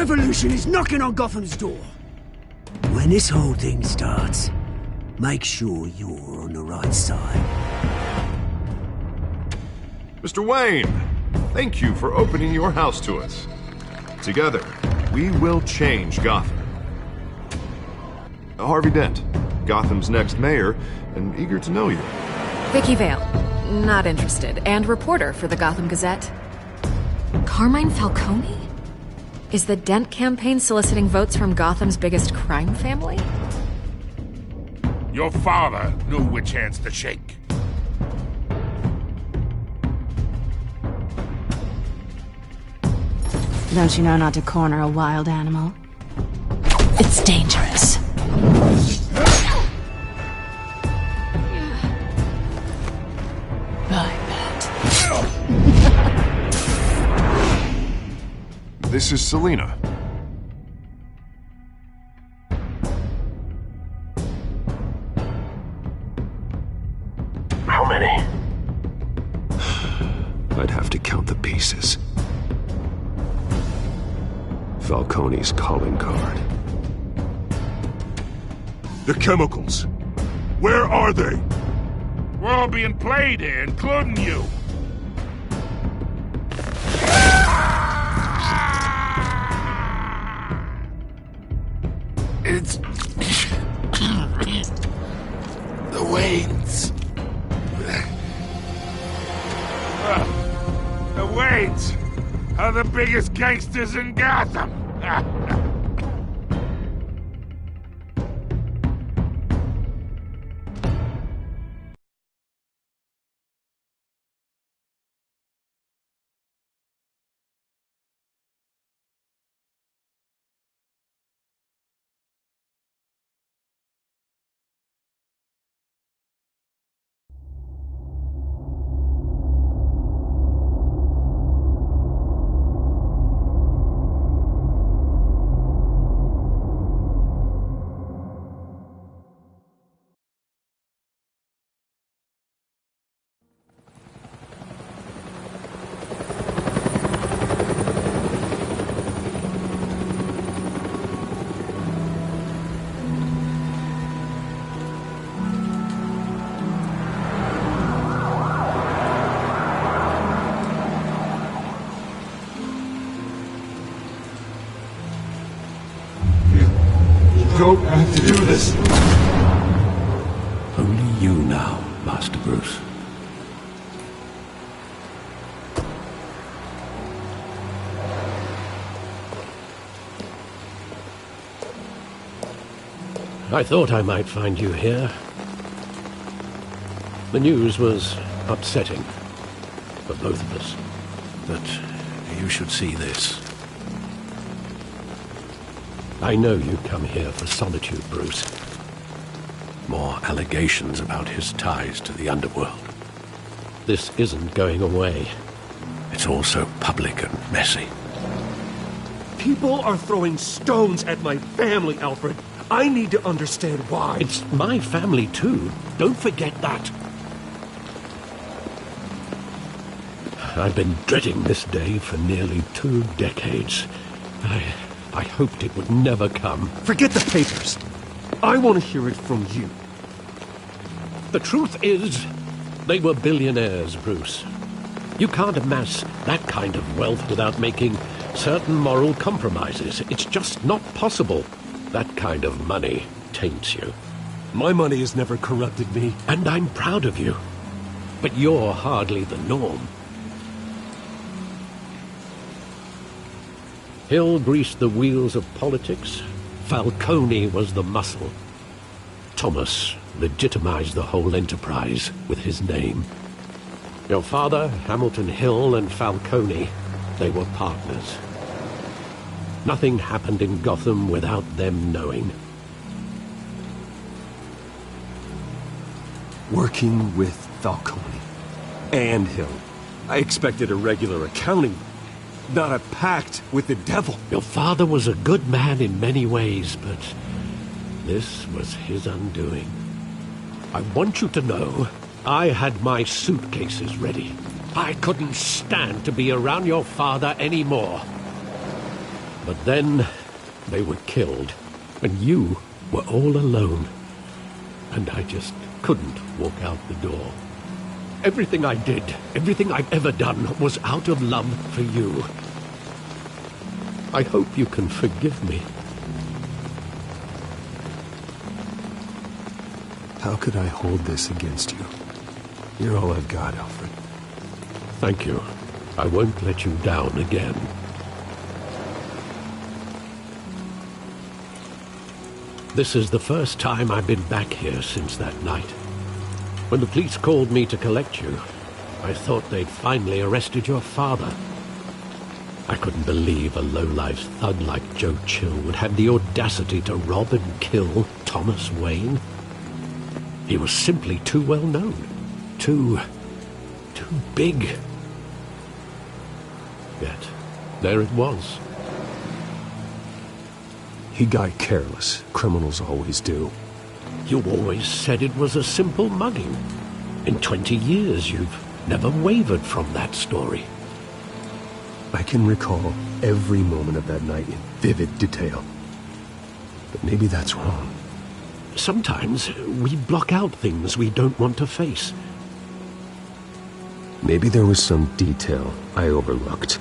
revolution is knocking on Gotham's door. When this whole thing starts, make sure you're on the right side. Mr. Wayne, thank you for opening your house to us. Together, we will change Gotham. Harvey Dent, Gotham's next mayor, and eager to know you. Vicky Vale, not interested, and reporter for the Gotham Gazette. Carmine Falcone? Is the Dent campaign soliciting votes from Gotham's biggest crime family? Your father knew which hands to shake. Don't you know not to corner a wild animal? It's dangerous. I bet. This is Selina. How many? I'd have to count the pieces. Falcone's calling card. The chemicals. Where are they? We're all being played here, including you. It's... the Waynes. The Waynes are the biggest gangsters in Gotham. Don't have to do this. Only you now, Master Bruce. I thought I might find you here. The news was upsetting for both of us. But you should see this. I know you come here for solitude, Bruce. More allegations about his ties to the underworld. This isn't going away. It's all so public and messy. People are throwing stones at my family, Alfred. I need to understand why. It's my family, too. Don't forget that. I've been dreading this day for nearly 2 decades. I hoped it would never come. Forget the papers. I want to hear it from you. The truth is, they were billionaires, Bruce. You can't amass that kind of wealth without making certain moral compromises. It's just not possible. That kind of money taints you. My money has never corrupted me. And I'm proud of you. But you're hardly the norm. Hill greased the wheels of politics. Falcone was the muscle. Thomas legitimized the whole enterprise with his name. Your father, Hamilton Hill, and Falcone, they were partners. Nothing happened in Gotham without them knowing. Working with Falcone and Hill. I expected a regular accounting, not a pact with the devil. Your father was a good man in many ways, but this was his undoing. I want you to know, I had my suitcases ready. I couldn't stand to be around your father anymore. But then they were killed, and you were all alone. And I just couldn't walk out the door. Everything I did, everything I've ever done, was out of love for you. I hope you can forgive me. How could I hold this against you? You're all I've got, Alfred. Thank you. I won't let you down again. This is the first time I've been back here since that night. When the police called me to collect you, I thought they'd finally arrested your father. I couldn't believe a low-life thug like Joe Chill would have the audacity to rob and kill Thomas Wayne. He was simply too well known. Too big. Yet, there it was. He got careless. Criminals always do. You always said it was a simple mugging. In 20 years, you've never wavered from that story. I can recall every moment of that night in vivid detail. But maybe that's wrong. Sometimes we block out things we don't want to face. Maybe there was some detail I overlooked.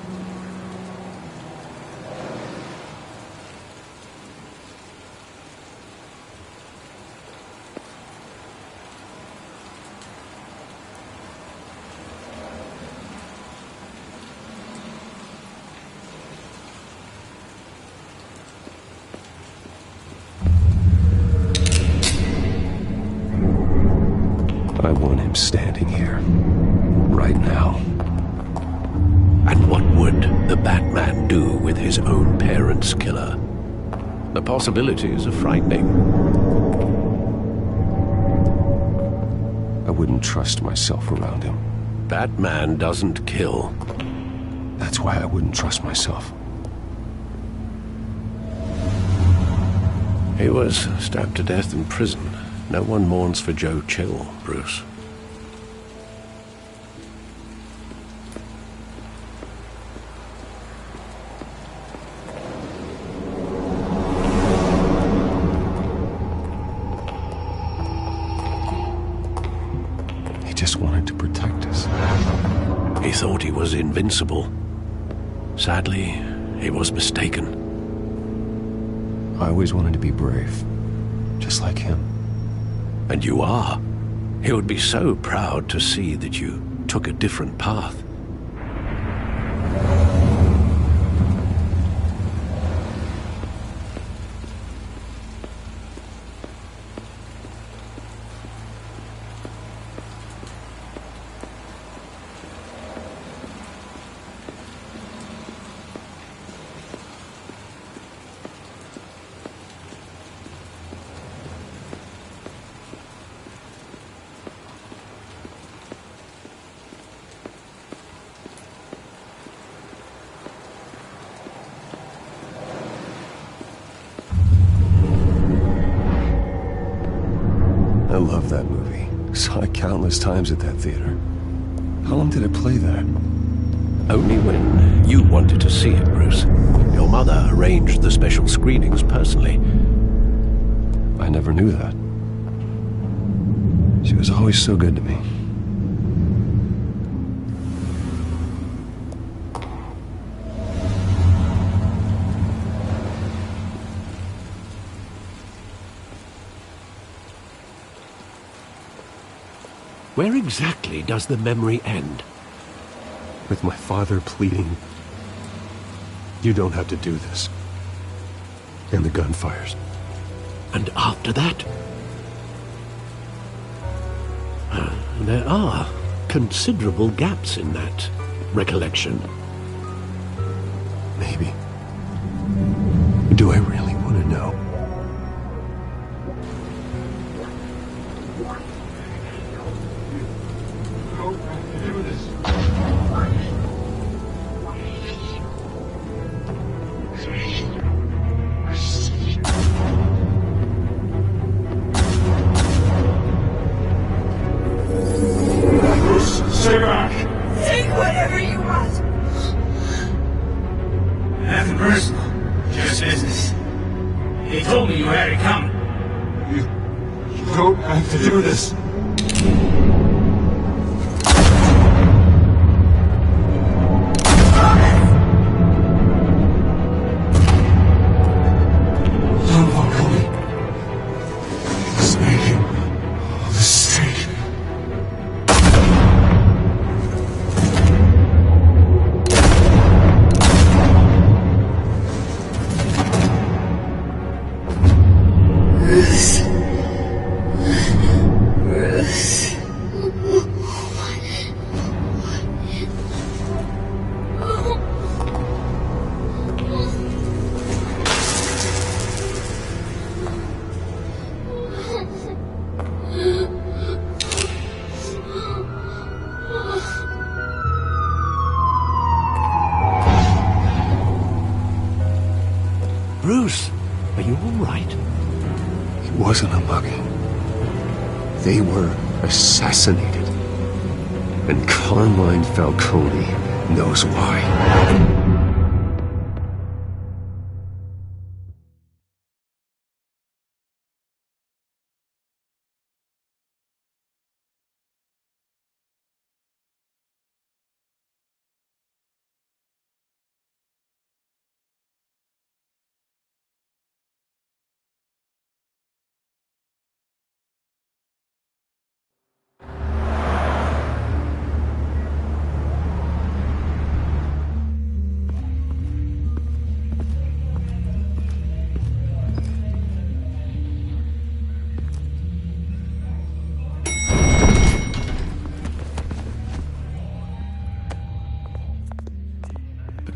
I want him standing here, right now. And what would the Batman do with his own parents' killer? The possibilities are frightening. I wouldn't trust myself around him. Batman doesn't kill. That's why I wouldn't trust myself. He was stabbed to death in prison. No one mourns for Joe Chill, Bruce. He just wanted to protect us. He thought he was invincible. Sadly, he was mistaken. I always wanted to be brave, just like him. And you are. He would be so proud to see that you took a different path. I love that movie. Saw it countless times at that theater. How long did it play there? Only when you wanted to see it, Bruce. Your mother arranged the special screenings personally. I never knew that. She was always so good to me. Where exactly does the memory end? With my father pleading, "You don't have to do this." And the gunfires. And after that? There are considerable gaps in that recollection. Maybe. Do I really want to know? Stay back! Take whatever you want. Bruce, are you all right? It wasn't a mugging. They were assassinated. And Carmine Falcone knows why.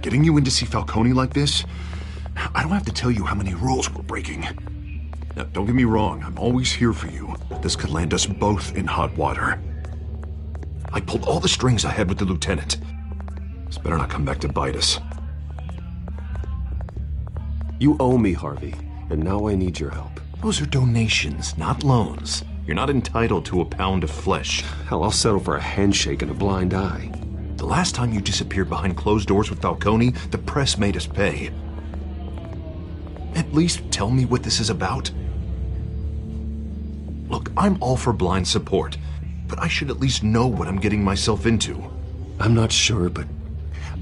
Getting you in to see Falcone like this? I don't have to tell you how many rules we're breaking. Now, don't get me wrong, I'm always here for you, but this could land us both in hot water. I pulled all the strings I had with the lieutenant. This better not come back to bite us. You owe me, Harvey, and now I need your help. Those are donations, not loans. You're not entitled to a pound of flesh. Hell, I'll settle for a handshake and a blind eye. The last time you disappeared behind closed doors with Falcone, the press made us pay. At least tell me what this is about. Look, I'm all for blind support, but I should at least know what I'm getting myself into. I'm not sure, but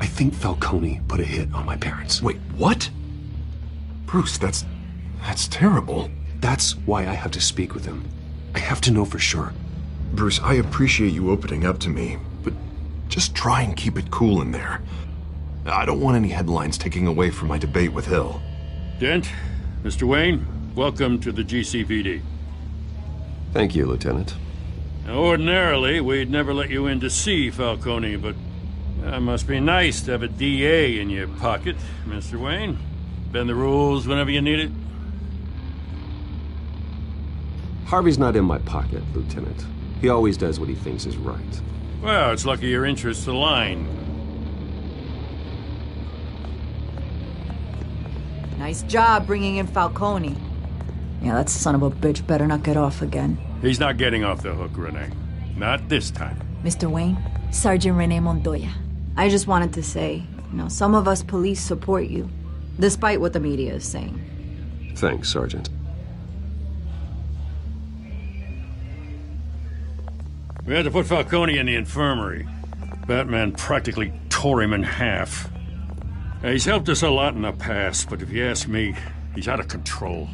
I think Falcone put a hit on my parents. Wait, what? Bruce, that's terrible. That's why I have to speak with him. I have to know for sure. Bruce, I appreciate you opening up to me, but just try and keep it cool in there. I don't want any headlines taking away from my debate with Hill. Dent, Mr. Wayne, welcome to the GCPD. Thank you, Lieutenant. Now, ordinarily, we'd never let you in to see Falcone, but it must be nice to have a DA in your pocket, Mr. Wayne. Bend the rules whenever you need it. Harvey's not in my pocket, Lieutenant. He always does what he thinks is right. Well, it's lucky your interests align. Nice job bringing in Falcone. Yeah, that son of a bitch better not get off again. He's not getting off the hook, Renee. Not this time. Mr. Wayne, Sergeant Renee Montoya. I just wanted to say, some of us police support you, despite what the media is saying. Thanks, Sergeant. We had to put Falcone in the infirmary. Batman practically tore him in half. He's helped us a lot in the past, but if you ask me, he's out of control.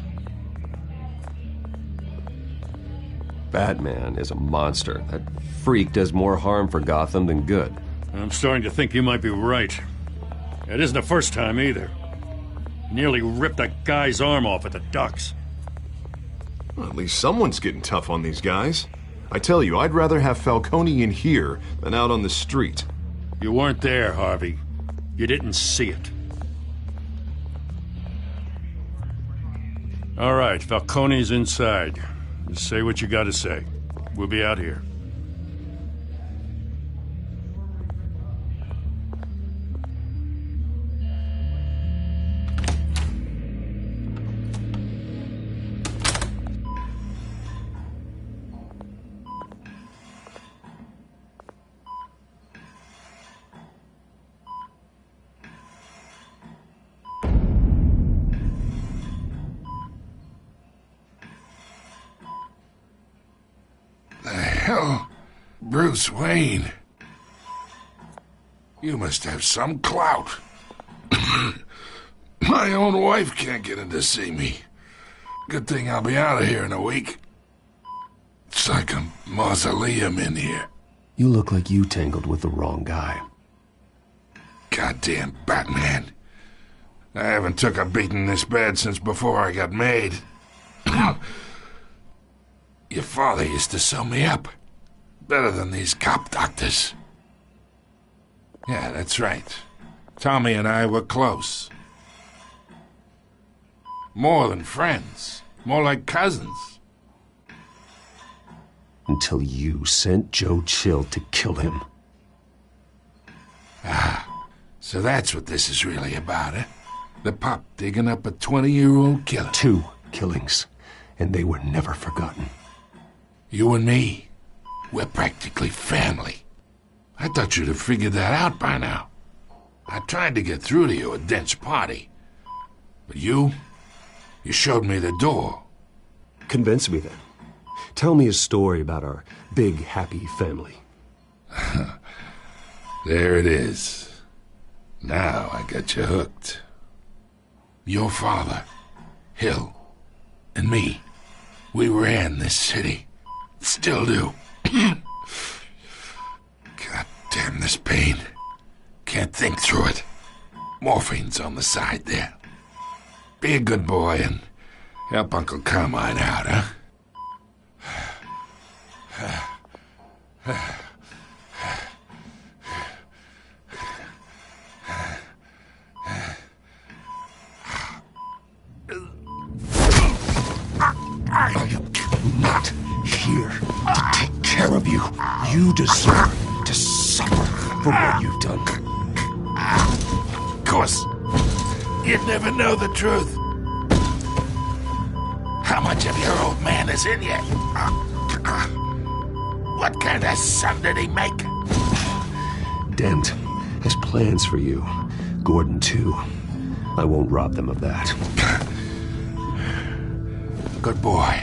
Batman is a monster. That freak does more harm for Gotham than good. I'm starting to think you might be right. It isn't the first time either. Nearly ripped a guy's arm off at the docks. Well, at least someone's getting tough on these guys. I tell you, I'd rather have Falcone in here than out on the street. You weren't there, Harvey. You didn't see it. All right, Falcone's inside. Just say what you gotta say. We'll be out here. The hell, Bruce Wayne? You must have some clout. My own wife can't get in to see me. Good thing I'll be out of here in a week. It's like a mausoleum in here. You look like you tangled with the wrong guy. Goddamn Batman. I haven't took a beating this bad since before I got made. Your father used to sew me up. Better than these cop doctors. Yeah, that's right. Tommy and I were close. More than friends. More like cousins. Until you sent Joe Chill to kill him. Ah, so that's what this is really about, eh? The pop digging up a 20-year-old killer. 2 killings, and they were never forgotten. You and me, we're practically family. I thought you'd have figured that out by now. I tried to get through to you at Dent's party. But you showed me the door. Convince me then. Tell me a story about our big, happy family. There it is. Now I got you hooked. Your father, Hill, and me, we ran this city. Still do. God damn this pain. Can't think through it. Morphine's on the side there. Be a good boy and help Uncle Carmine out, huh? I'm not here to take care of you. You deserve to suffer for what you've done. Of course, you'd never know the truth. How much of your old man is in you? What kind of son did he make? Dent has plans for you. Gordon, too. I won't rob them of that. Good boy.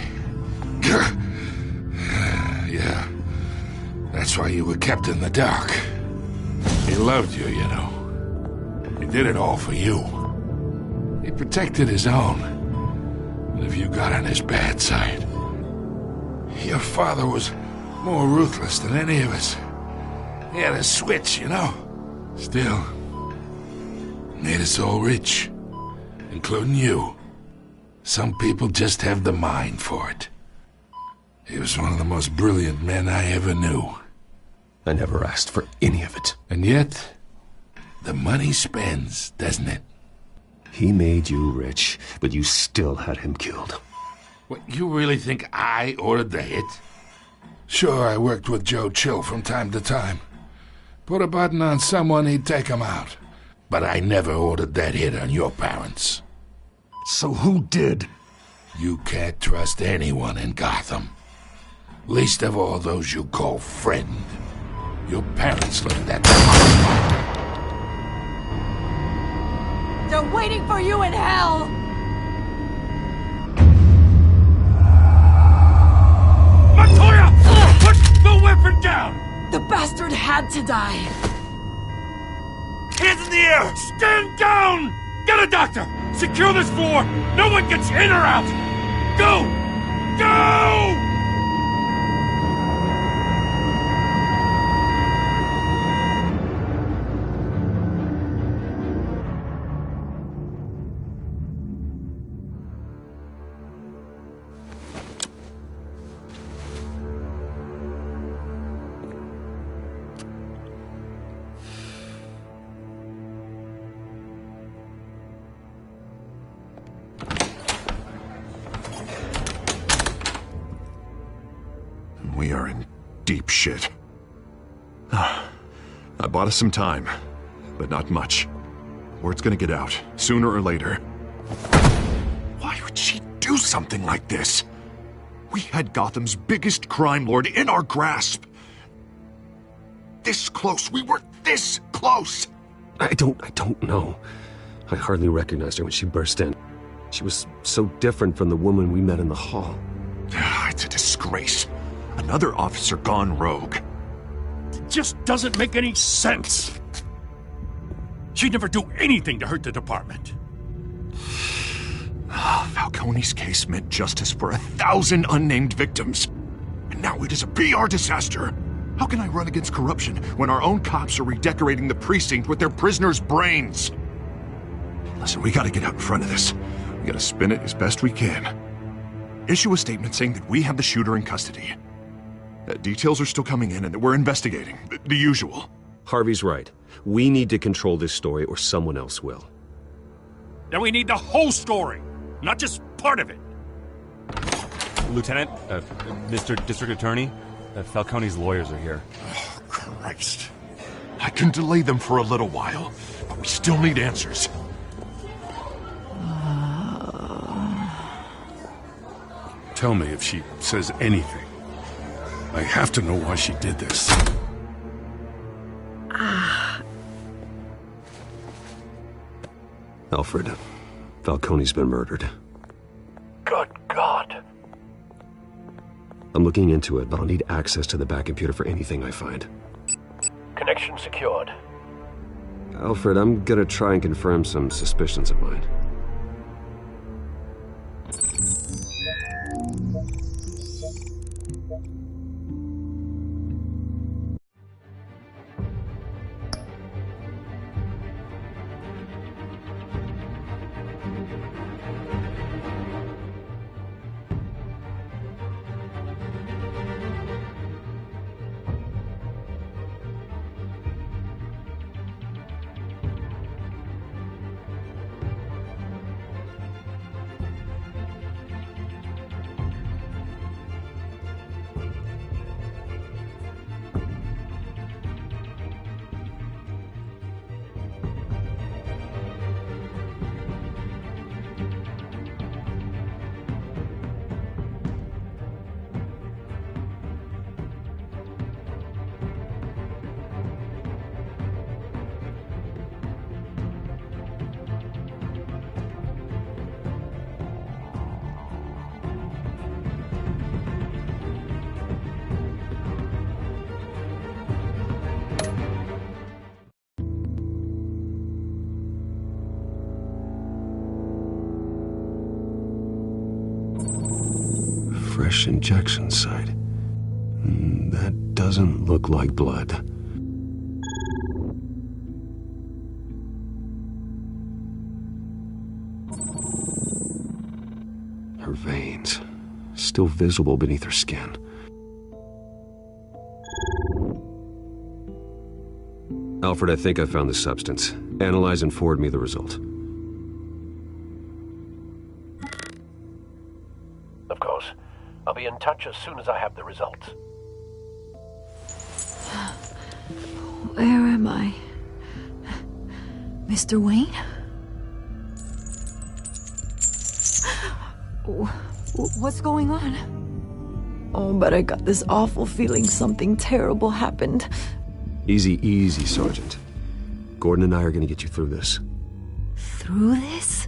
Yeah. That's why you were kept in the dark. He loved you, you know. He did it all for you. He protected his own. But if you got on his bad side, your father was more ruthless than any of us. He had a switch, you know. Still, made us all rich, including you. Some people just have the mind for it. He was one of the most brilliant men I ever knew. I never asked for any of it. And yet, the money spends, doesn't it? He made you rich, but you still had him killed. What, you really think I ordered the hit? Sure, I worked with Joe Chill from time to time. Put a button on someone, he'd take him out. But I never ordered that hit on your parents. So who did? You can't trust anyone in Gotham. Least of all those you call friend. Your parents left that... They're waiting for you in hell! Montoya! Put the weapon down! The bastard had to die! Hands in the air! Stand down! Get a doctor! Secure this floor! No one gets in or out! Go! Go! We are in deep shit. I bought us some time, but not much. Word's gonna get out, sooner or later. Why would she do something like this? We had Gotham's biggest crime lord in our grasp. This close, we were this close! I don't know. I hardly recognized her when she burst in. She was so different from the woman we met in the hall. It's a disgrace. Another officer gone rogue. It just doesn't make any sense. She'd never do anything to hurt the department. Falcone's case meant justice for 1,000 unnamed victims. And now it is a PR disaster. How can I run against corruption when our own cops are redecorating the precinct with their prisoners' brains? Listen, we gotta get out in front of this. We gotta spin it as best we can. Issue a statement saying that we have the shooter in custody. Details are still coming in and that we're investigating. The usual. Harvey's right. We need to control this story or someone else will. Then we need the whole story, not just part of it. Lieutenant, Mr. District Attorney, Falcone's lawyers are here. Oh, Christ. I can delay them for a little while, but we still need answers. Tell me if she says anything. I have to know why she did this. Alfred, Falcone's been murdered. Good God. I'm looking into it, but I'll need access to the back computer for anything I find. Connection secured. Alfred, I'm gonna try and confirm some suspicions of mine. Fresh injection site. That doesn't look like blood. Her veins, still visible beneath her skin. Alfred, I think I found the substance. Analyze and forward me the result. Of course. I'll be in touch as soon as I have the results. Where am I? Mr. Wayne? What's going on? Oh, but I got this awful feeling something terrible happened. Easy, easy, Sergeant. Gordon and I are gonna get you through this. Through this?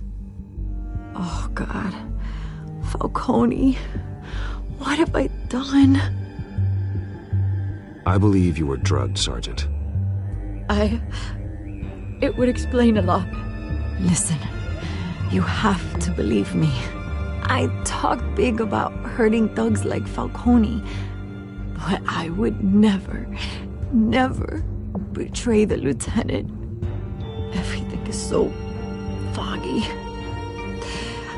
Oh, God. Falcone. What have I done? I believe you were drugged, Sergeant. It would explain a lot. Listen, you have to believe me. I talk big about hurting thugs like Falcone, but I would never betray the lieutenant. Everything is so foggy.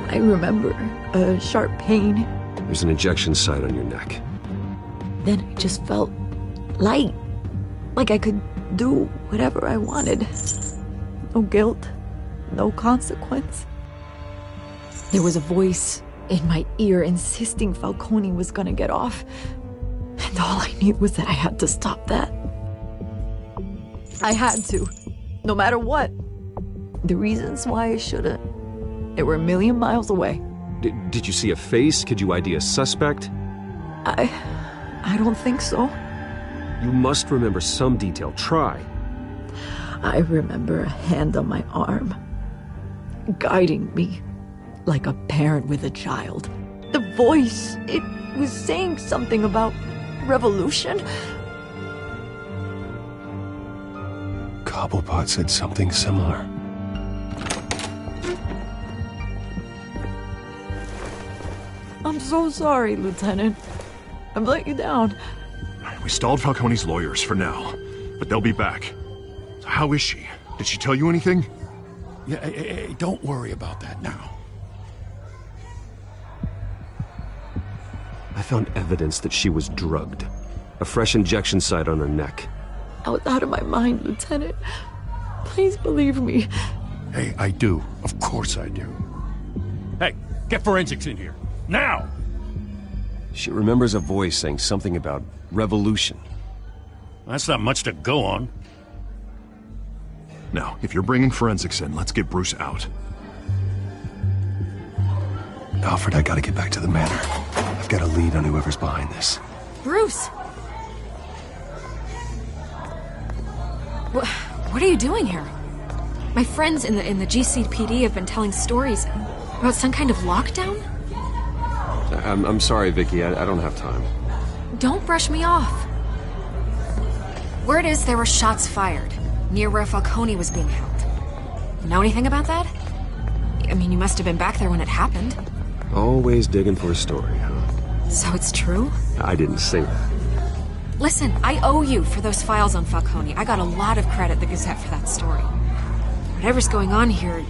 I remember a sharp pain. There's an injection site on your neck. Then I just felt light, like I could do whatever I wanted. No guilt, no consequence. There was a voice in my ear insisting Falcone was gonna get off. And all I knew was that I had to stop that. I had to, no matter what. The reasons why I shouldn't, they were a million miles away. Did you see a face? Could you ID a suspect? I don't think so. You must remember some detail. Try. I remember a hand on my arm, guiding me like a parent with a child. The voice, it was saying something about revolution? Cobblepot said something similar. I'm so sorry, Lieutenant. I've let you down. We stalled Falcone's lawyers for now, but they'll be back. So how is she? Did she tell you anything? Yeah, hey, don't worry about that now. I found evidence that she was drugged. A fresh injection site on her neck. I was out of my mind, Lieutenant. Please believe me. Hey, I do. Of course I do. Hey, get forensics in here. Now! She remembers a voice saying something about revolution. That's not much to go on. Now, if you're bringing forensics in, let's get Bruce out. Alfred, I gotta get back to the manor. I've got a lead on whoever's behind this. Bruce! What are you doing here? My friends in the GCPD have been telling stories about some kind of lockdown? I'm sorry, Vicky. I don't have time. Don't brush me off. Word is there were shots fired near where Falcone was being held. Know anything about that? I mean, you must have been back there when it happened. Always digging for a story, huh? So it's true? I didn't say that. Listen, I owe you for those files on Falcone. I got a lot of credit at the Gazette for that story. Whatever's going on here,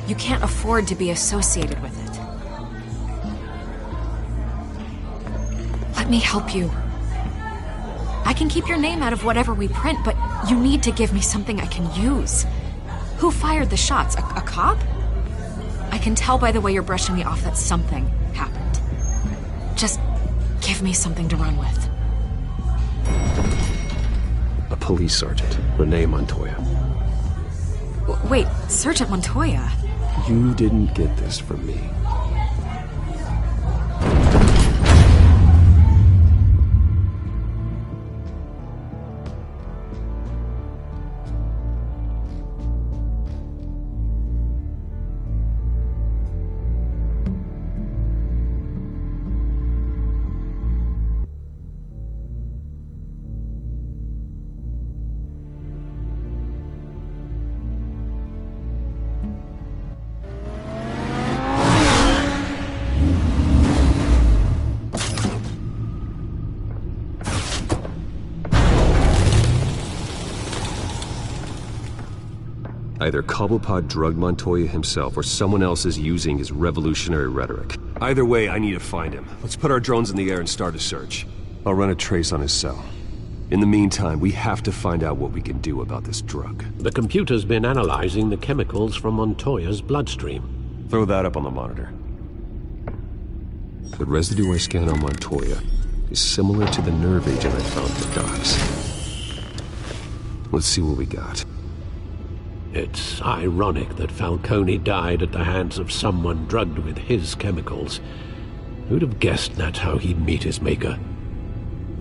you can't afford to be associated with it. Let me help you. I can keep your name out of whatever we print, but you need to give me something I can use. Who fired the shots? A cop? I can tell by the way you're brushing me off that something happened. Just give me something to run with. A police sergeant, Renee Montoya. Wait, Sergeant Montoya? You didn't get this from me. Either Cobblepot drugged Montoya himself, or someone else is using his revolutionary rhetoric. Either way, I need to find him. Let's put our drones in the air and start a search. I'll run a trace on his cell. In the meantime, we have to find out what we can do about this drug. The computer's been analyzing the chemicals from Montoya's bloodstream. Throw that up on the monitor. The residue I scanned on Montoya is similar to the nerve agent I found in the docks. Let's see what we got. It's ironic that Falcone died at the hands of someone drugged with his chemicals. Who'd have guessed that's how he'd meet his maker?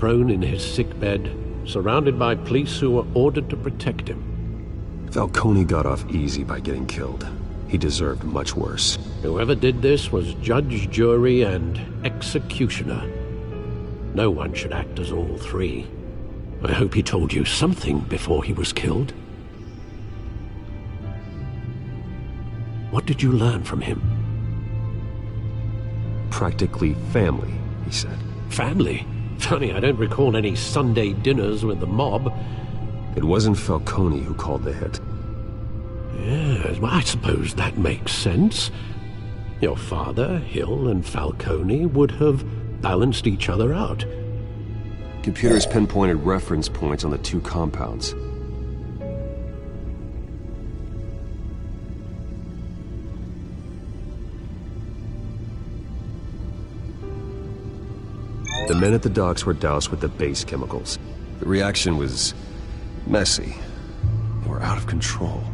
Prone in his sickbed, surrounded by police who were ordered to protect him. Falcone got off easy by getting killed. He deserved much worse. Whoever did this was judge, jury, and executioner. No one should act as all three. I hope he told you something before he was killed. What did you learn from him? Practically family, he said. Family? Funny, I don't recall any Sunday dinners with the mob. It wasn't Falcone who called the hit. Yes, well, I suppose that makes sense. Your father, Hill, and Falcone would have balanced each other out. Computers pinpointed reference points on the two compounds. The men at the docks were doused with the base chemicals. The reaction was messy. They were out of control.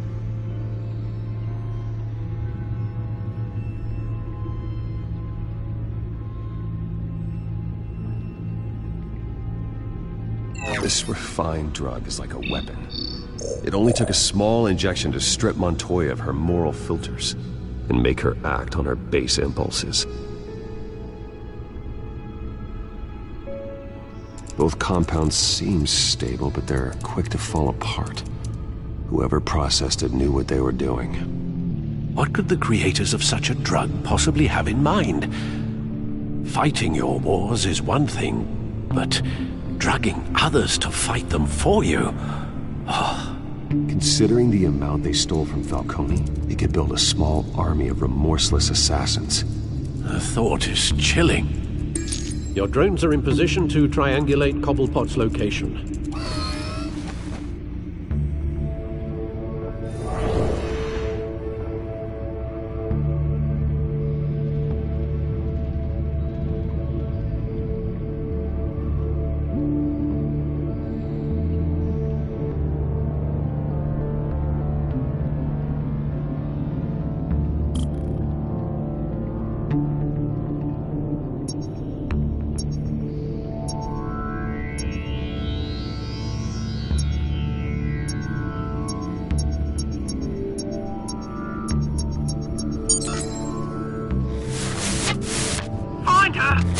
This refined drug is like a weapon. It only took a small injection to strip Montoya of her moral filters and make her act on her base impulses. Both compounds seem stable, but they're quick to fall apart. Whoever processed it knew what they were doing. What could the creators of such a drug possibly have in mind? Fighting your wars is one thing, but drugging others to fight them for you... Oh. Considering the amount they stole from Falcone, they could build a small army of remorseless assassins. The thought is chilling. Your drones are in position to triangulate Cobblepot's location.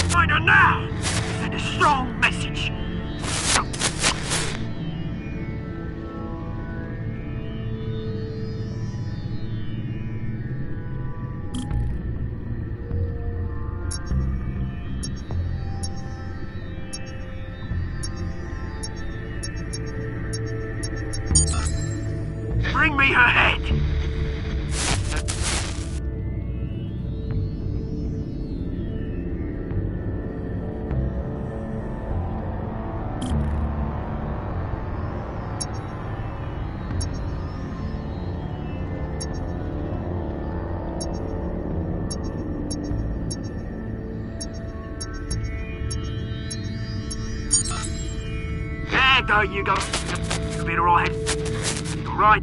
Find her now! Send a strong message! Bring me her head! There you go. You'll be alright. Alright.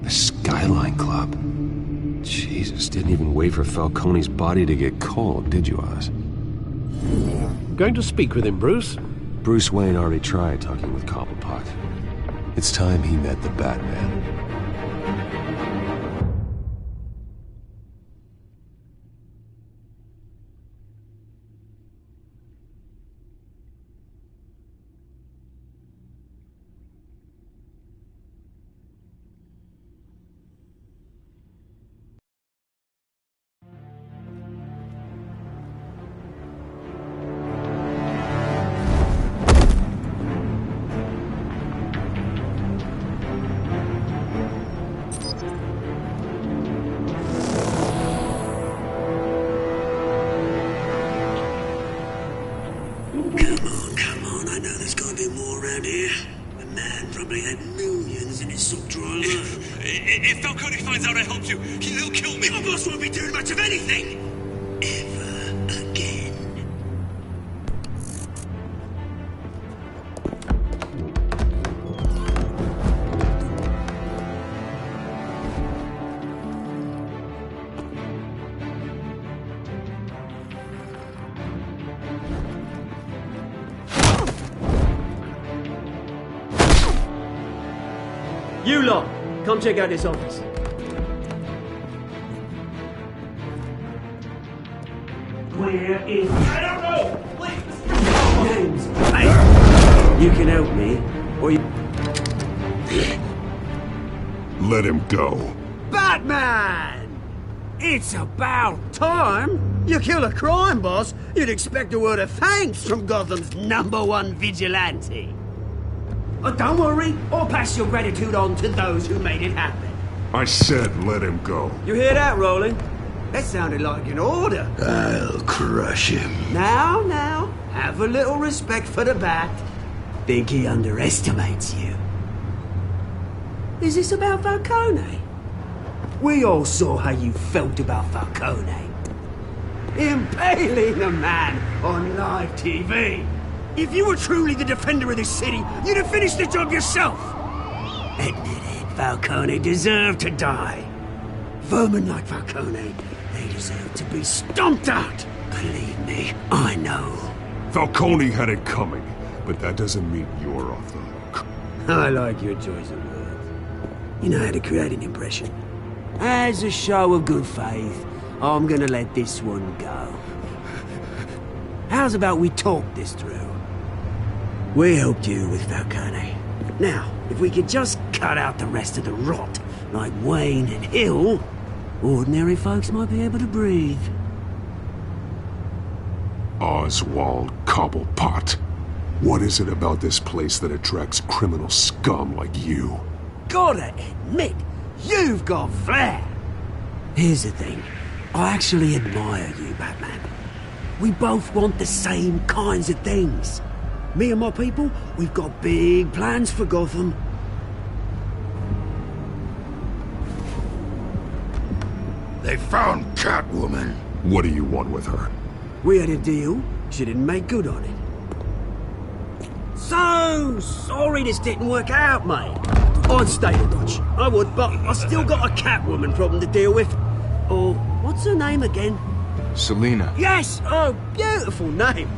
The Skyline Club. Jesus, didn't even wait for Falcone's body to get cold, did you, Oz? Going to speak with him, Bruce? Bruce Wayne already tried talking with Cobblepot. It's time he met the Batman. If Falcone finds out I helped you, he'll kill me. Your boss won't be doing much of anything. Ever again. You lot, come check out this office. Where is... I don't know! James, hey! You can help me, or you... Let him go. Batman! It's about time! You kill a crime boss, you'd expect a word of thanks from Gotham's #1 vigilante. But don't worry, I'll pass your gratitude on to those who made it happen. I said let him go. You hear that, Roland? That sounded like an order. I'll crush him. Now, have a little respect for the Bat. Think he underestimates you. Is this about Falcone? We all saw how you felt about Falcone. Impaling a man on live TV. If you were truly the defender of this city, you'd have finished the job yourself. Admit it, Falcone deserved to die. Vermin like Falcone, they deserve to be stomped out. Clean me. I know. Falcone had it coming, but that doesn't mean you're off the hook. I like your choice of words. You know how to create an impression. As a show of good faith, I'm gonna let this one go. How's about we talk this through? We helped you with Falcone. Now, if we could just cut out the rest of the rot, like Wayne and Hill, ordinary folks might be able to breathe. Oswald Cobblepot. What is it about this place that attracts criminal scum like you? Gotta admit, you've got flair. Here's the thing. I actually admire you, Batman. We both want the same kinds of things. Me and my people, we've got big plans for Gotham. They found Catwoman. What do you want with her? We had a deal. She didn't make good on it. So sorry this didn't work out, mate. I'd stay to Dodge. I would, but I still got a Catwoman problem to deal with. Or, what's her name again? Selina. Yes! Oh, beautiful name.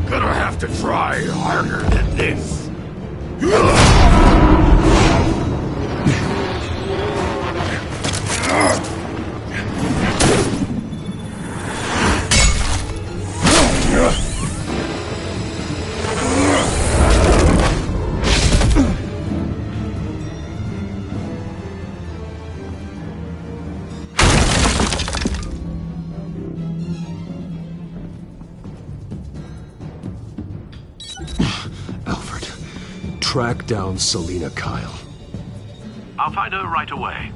Gonna have to try harder than this. Track down Selina Kyle. I'll find her right away.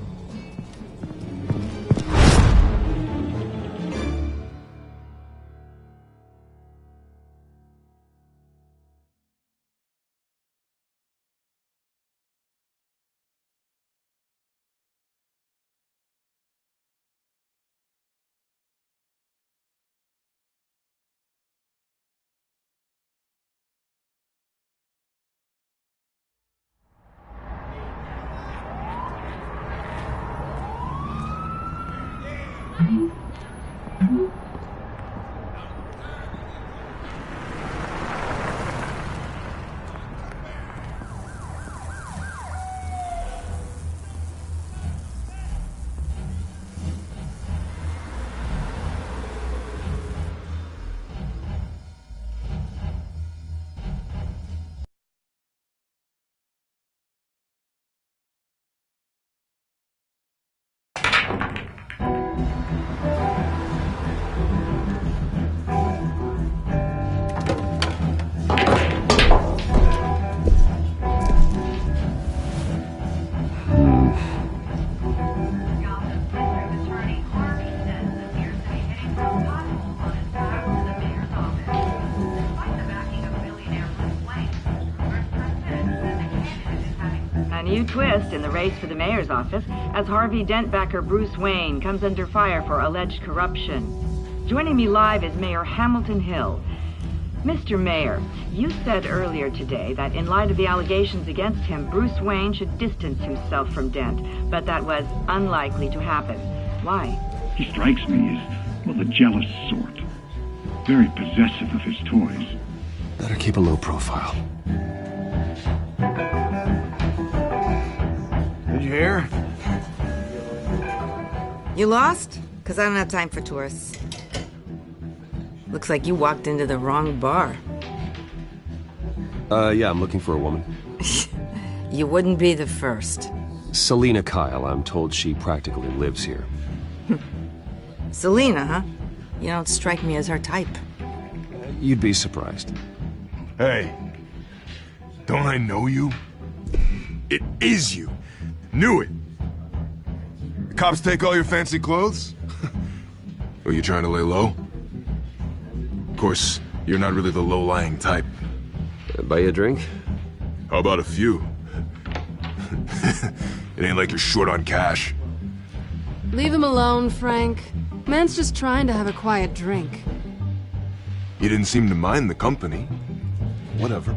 New twist in the race for the mayor's office as Harvey Dent-backer Bruce Wayne comes under fire for alleged corruption. Joining me live is Mayor Hamilton Hill. Mr. Mayor, you said earlier today that in light of the allegations against him, Bruce Wayne should distance himself from Dent, but that was unlikely to happen. Why? He strikes me as, well, the jealous sort. Very possessive of his toys. Better keep a low profile. Did you hear? You lost? Because I don't have time for tourists. Looks like you walked into the wrong bar. Yeah, I'm looking for a woman. You wouldn't be the first. Selina Kyle, I'm told she practically lives here. Selina, huh? You don't strike me as her type. You'd be surprised. Hey, don't I know you? It is you. Knew it. The cops take all your fancy clothes? Are you trying to lay low? Of course, you're not really the low-lying type. Buy you a drink? How about a few? It ain't like you're short on cash. Leave him alone, Frank. Man's just trying to have a quiet drink. You didn't seem to mind the company. Whatever.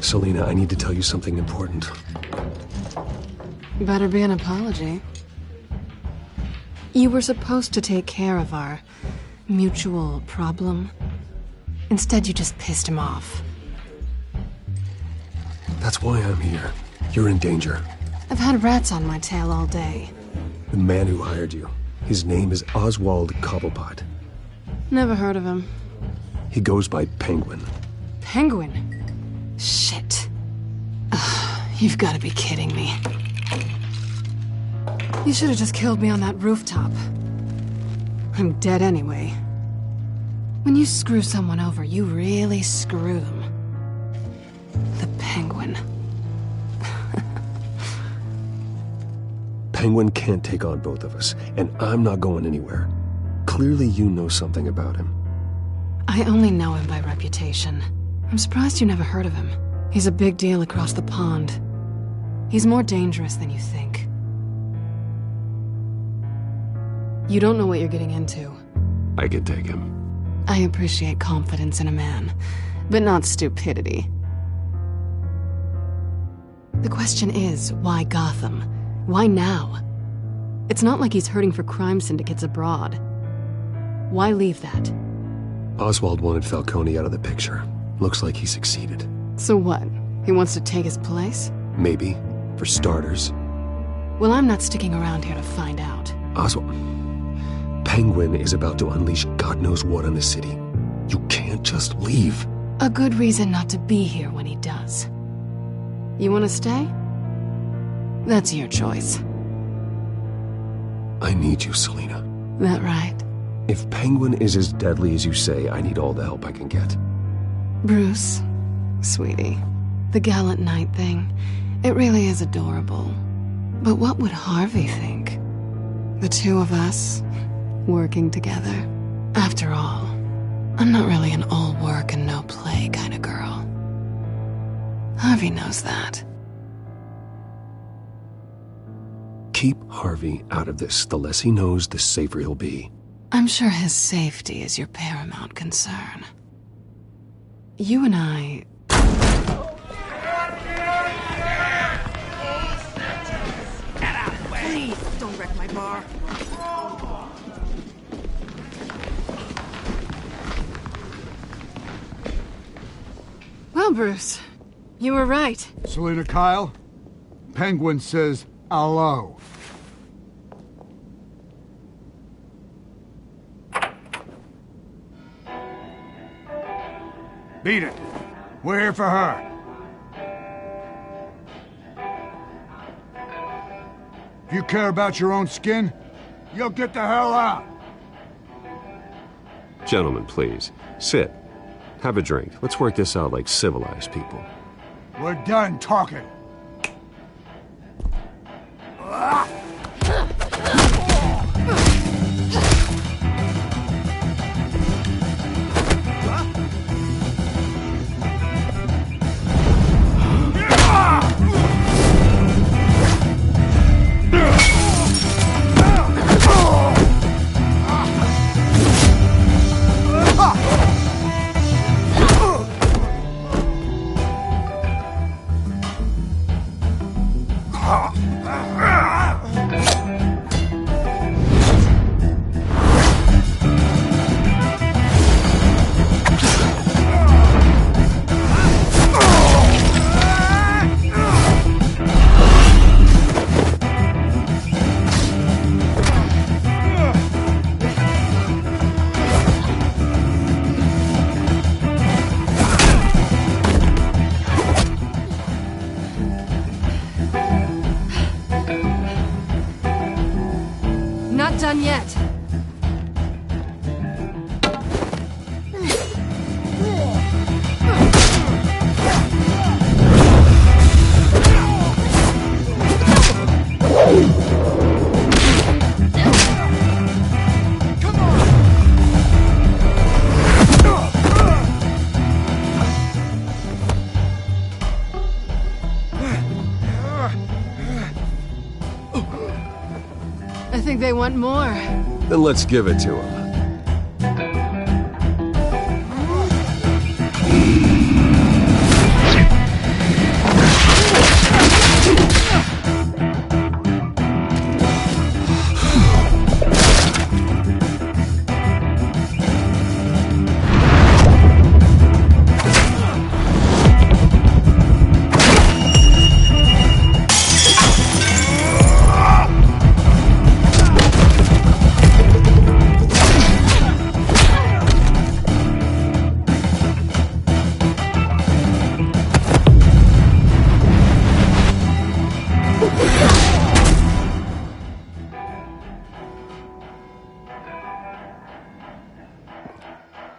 Selina, I need to tell you something important. Better be an apology. You were supposed to take care of our mutual problem. Instead, you just pissed him off. That's why I'm here. You're in danger. I've had rats on my tail all day. The man who hired you, his name is Oswald Cobblepot. Never heard of him. He goes by Penguin. Penguin? Shit. Ugh, you've got to be kidding me. You should have just killed me on that rooftop. I'm dead anyway. When you screw someone over, you really screw them. The Penguin. Penguin can't take on both of us, and I'm not going anywhere. Clearly you know something about him. I only know him by reputation. I'm surprised you never heard of him. He's a big deal across the pond. He's more dangerous than you think. You don't know what you're getting into. I can take him. I appreciate confidence in a man, but not stupidity. The question is, why Gotham? Why now? It's not like he's hurting for crime syndicates abroad. Why leave that? Oswald wanted Falcone out of the picture. Looks like he succeeded. So what? He wants to take his place? Maybe. For starters. Well, I'm not sticking around here to find out. Oswald... Penguin is about to unleash God knows what on the city. You can't just leave. A good reason not to be here when he does. You want to stay? That's your choice. I need you, Selina. That right? If Penguin is as deadly as you say, I need all the help I can get. Bruce, sweetie, the gallant knight thing, it really is adorable. But what would Harvey think? The two of us, working together. After all, I'm not really an all work and no play kind of girl. Harvey knows that. Keep Harvey out of this. The less he knows, the safer he'll be. I'm sure his safety is your paramount concern. You and I... Get out of the way! Please, don't wreck my bar. Well, Bruce, you were right. Selina Kyle, Penguin says hello. Beat it. We're here for her. If you care about your own skin, you'll get the hell out. Gentlemen, please. Sit. Have a drink. Let's work this out like civilized people. We're done talking. they want more. Then let's give it to them.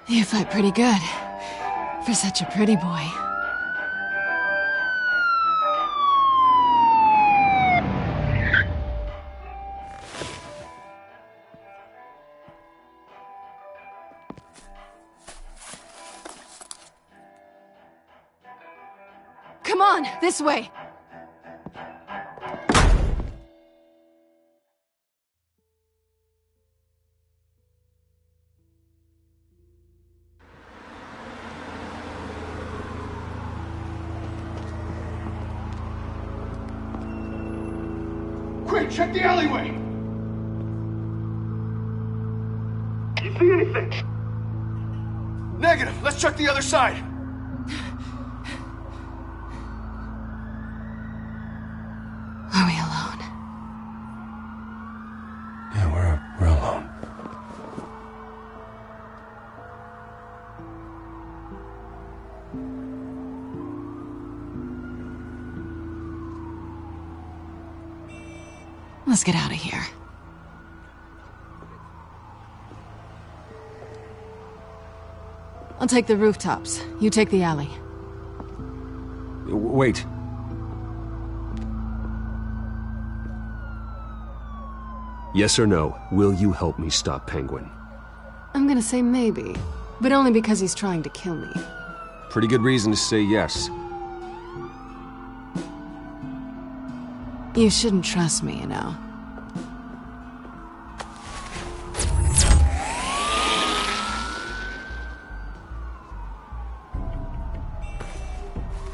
You fight pretty good. For such a pretty boy. Come on, this way! Quick, check the alleyway! You see anything? Negative. Let's check the other side. Are we alone? Yeah, we're alone. Let's get out of here. I'll take the rooftops. You take the alley. Wait. Yes or no, will you help me stop Penguin? I'm gonna say maybe, but only because he's trying to kill me. Pretty good reason to say yes. You shouldn't trust me, you know.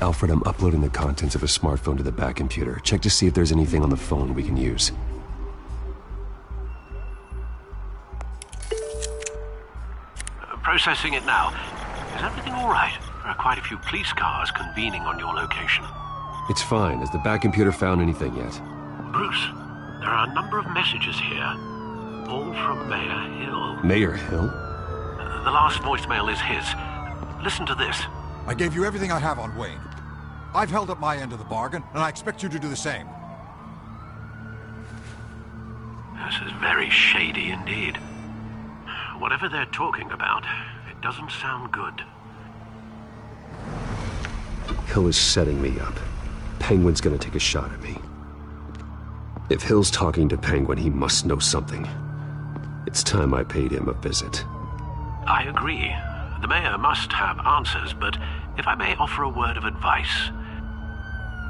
Alfred, I'm uploading the contents of a smartphone to the back computer. Check to see if there's anything on the phone we can use. Processing it now. Is everything all right? There are quite a few police cars convening on your location. It's fine. Has the back computer found anything yet? Bruce, there are a number of messages here. All from Mayor Hill. Mayor Hill? The last voicemail is his. Listen to this. I gave you everything I have on Wayne. I've held up my end of the bargain, and I expect you to do the same. This is very shady indeed. Whatever they're talking about, it doesn't sound good. Hill is setting me up. Penguin's gonna take a shot at me. If Hill's talking to Penguin, he must know something. It's time I paid him a visit. I agree. The mayor must have answers, but if I may offer a word of advice.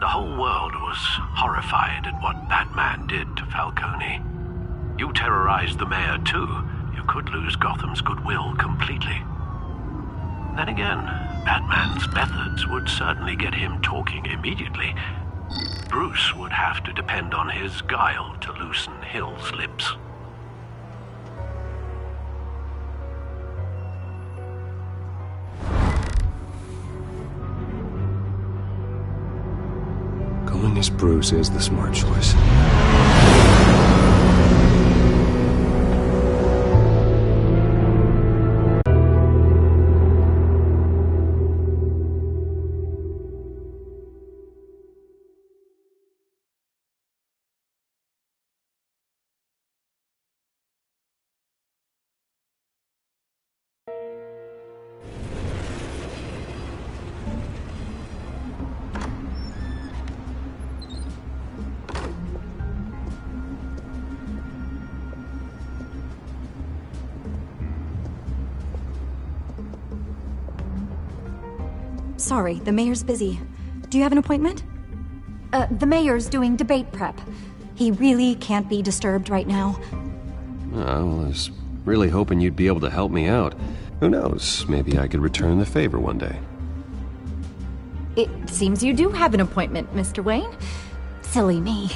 The whole world was horrified at what Batman did to Falcone. You terrorized the mayor too. You could lose Gotham's goodwill completely. Then again, Batman's methods would certainly get him talking immediately. Bruce would have to depend on his guile to loosen Hill's lips. Going as Bruce is the smart choice. Sorry, the mayor's busy. Do you have an appointment? The mayor's doing debate prep. He really can't be disturbed right now. I was really hoping you'd be able to help me out. Who knows, maybe I could return the favor one day. It seems you do have an appointment, Mr. Wayne. Silly me.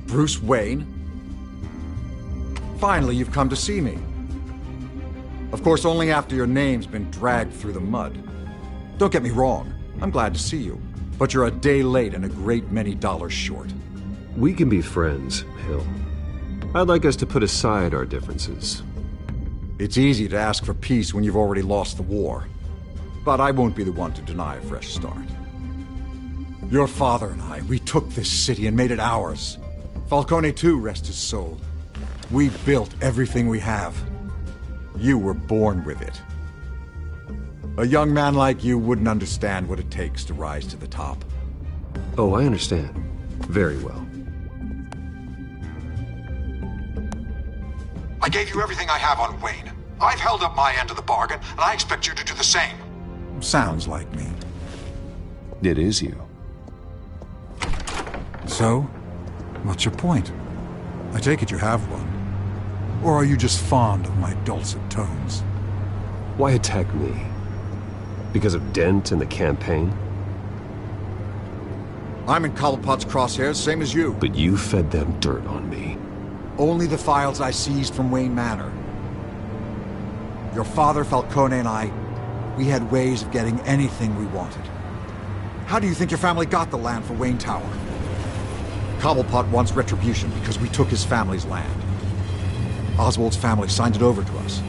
Bruce Wayne? Finally, you've come to see me. Of course, only after your name's been dragged through the mud. Don't get me wrong, I'm glad to see you. But you're a day late and a great many dollars short. We can be friends, Hill. I'd like us to put aside our differences. It's easy to ask for peace when you've already lost the war. But I won't be the one to deny a fresh start. Your father and I, we took this city and made it ours. Falcone too, rest his soul. We built everything we have. You were born with it. A young man like you wouldn't understand what it takes to rise to the top. Oh, I understand. Very well. I gave you everything I have on Wayne. I've held up my end of the bargain, and I expect you to do the same. Sounds like me. It is you. So, what's your point? I take it you have one. Or are you just fond of my dulcet tones? Why attack me? Because of Dent and the campaign? I'm in Cobblepot's crosshairs, same as you. But you fed them dirt on me. Only the files I seized from Wayne Manor. Your father, Falcone, and I, we had ways of getting anything we wanted. How do you think your family got the land for Wayne Tower? Cobblepot wants retribution because we took his family's land. Oswald's family signed it over to us,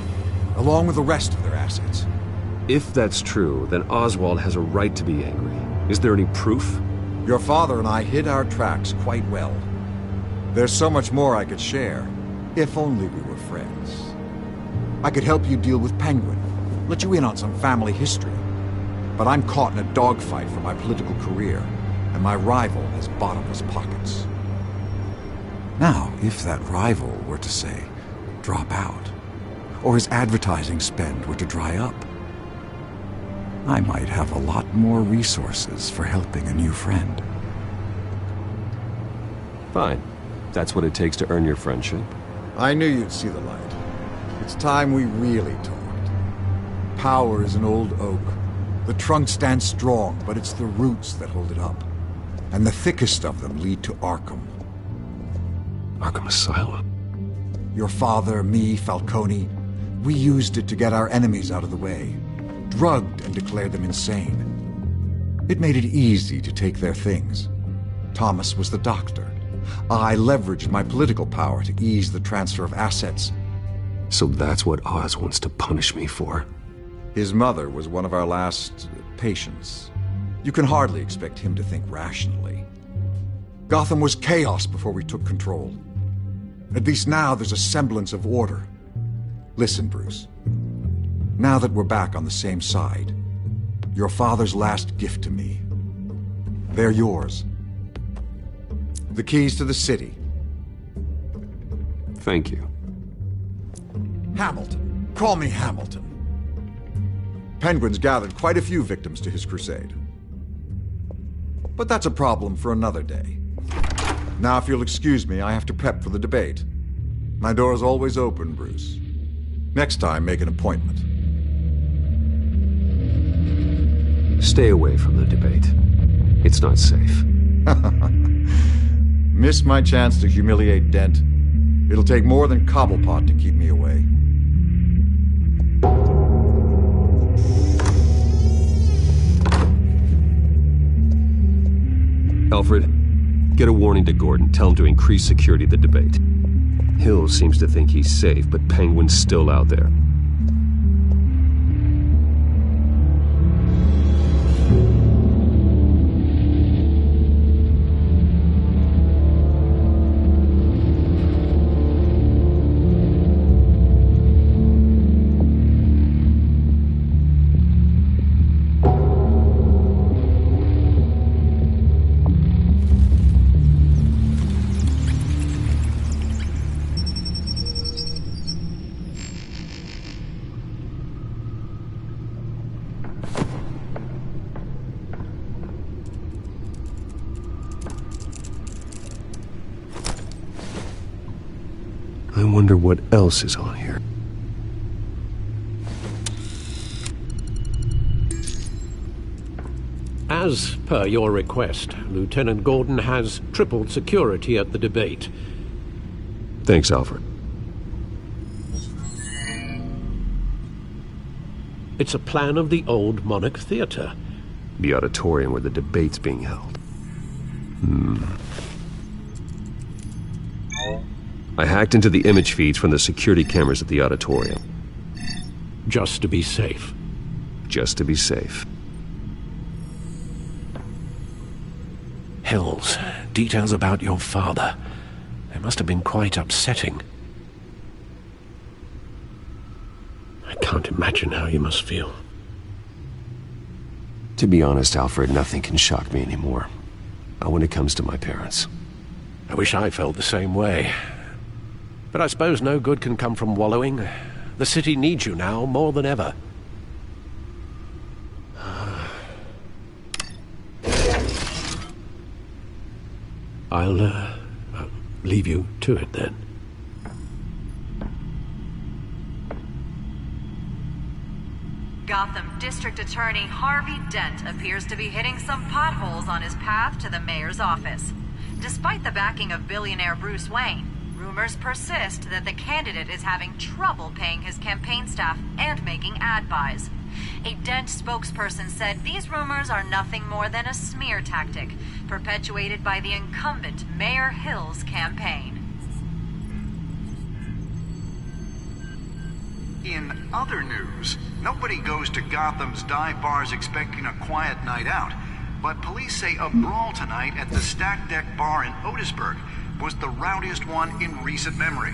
along with the rest of their assets. If that's true, then Oswald has a right to be angry. Is there any proof? Your father and I hid our tracks quite well. There's so much more I could share, if only we were friends. I could help you deal with Penguin, let you in on some family history. But I'm caught in a dogfight for my political career, and my rival has bottomless pockets. Now, if that rival were to say, drop out, or his advertising spend were to dry up, I might have a lot more resources for helping a new friend. Fine. That's what it takes to earn your friendship. I knew you'd see the light. It's time we really talked. Power is an old oak. The trunk stands strong, but it's the roots that hold it up. And the thickest of them lead to Arkham. Arkham Asylum? Your father, me, Falcone, we used it to get our enemies out of the way. Drugged and declared them insane. It made it easy to take their things. Thomas was the doctor. I leveraged my political power to ease the transfer of assets. So that's what Oz wants to punish me for? His mother was one of our last patients. You can hardly expect him to think rationally. Gotham was chaos before we took control. At least now there's a semblance of order. Listen, Bruce. Now that we're back on the same side, your father's last gift to me, they're yours. The keys to the city. Thank you. Hamilton. Call me Hamilton. Penguin's gathered quite a few victims to his crusade. But that's a problem for another day. Now, if you'll excuse me, I have to prep for the debate. My door is always open, Bruce. Next time, make an appointment. Stay away from the debate. It's not safe. Miss my chance to humiliate Dent. It'll take more than Cobblepot to keep me away. Alfred, get a warning to Gordon. Tell him to increase security at the debate. Hill seems to think he's safe, but Penguin's still out there. I wonder what else is on here. As per your request, Lieutenant Gordon has tripled security at the debate. Thanks, Alfred. It's a plan of the old Monarch Theater. The auditorium where the debate's being held. I hacked into the image feeds from the security cameras at the auditorium. Just to be safe. Just to be safe. Hills, details about your father. They must have been quite upsetting. I can't imagine how you must feel. To be honest, Alfred, nothing can shock me anymore. Not when it comes to my parents. I wish I felt the same way. But I suppose no good can come from wallowing. The city needs you now more than ever. I'll leave you to it then. Gotham District Attorney Harvey Dent appears to be hitting some potholes on his path to the mayor's office. Despite the backing of billionaire Bruce Wayne, rumors persist that the candidate is having trouble paying his campaign staff and making ad buys. A Dent spokesperson said these rumors are nothing more than a smear tactic perpetuated by the incumbent Mayor Hill's campaign. In other news, nobody goes to Gotham's dive bars expecting a quiet night out, but police say a brawl tonight at the Stack Deck Bar in Otisburg was the rowdiest one in recent memory.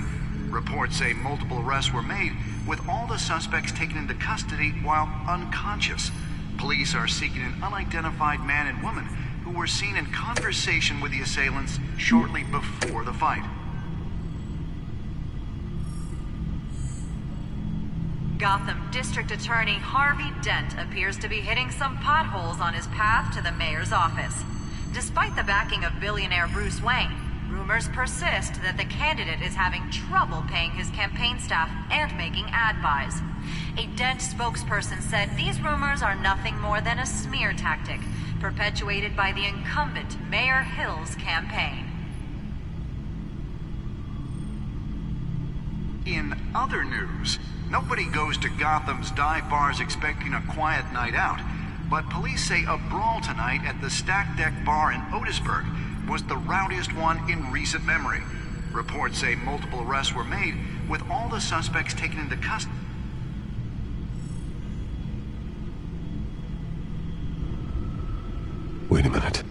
Reports say multiple arrests were made, with all the suspects taken into custody while unconscious. Police are seeking an unidentified man and woman who were seen in conversation with the assailants shortly before the fight. Gotham District Attorney Harvey Dent appears to be hitting some potholes on his path to the mayor's office. Despite the backing of billionaire Bruce Wayne, rumors persist that the candidate is having trouble paying his campaign staff and making ad buys. A Dent spokesperson said these rumors are nothing more than a smear tactic perpetuated by the incumbent Mayor Hill's campaign. In other news, nobody goes to Gotham's dive bars expecting a quiet night out, but police say a brawl tonight at the Stack Deck Bar in Otisburg was the rowdiest one in recent memory. Reports say multiple arrests were made, with all the suspects taken into custody. Wait a minute.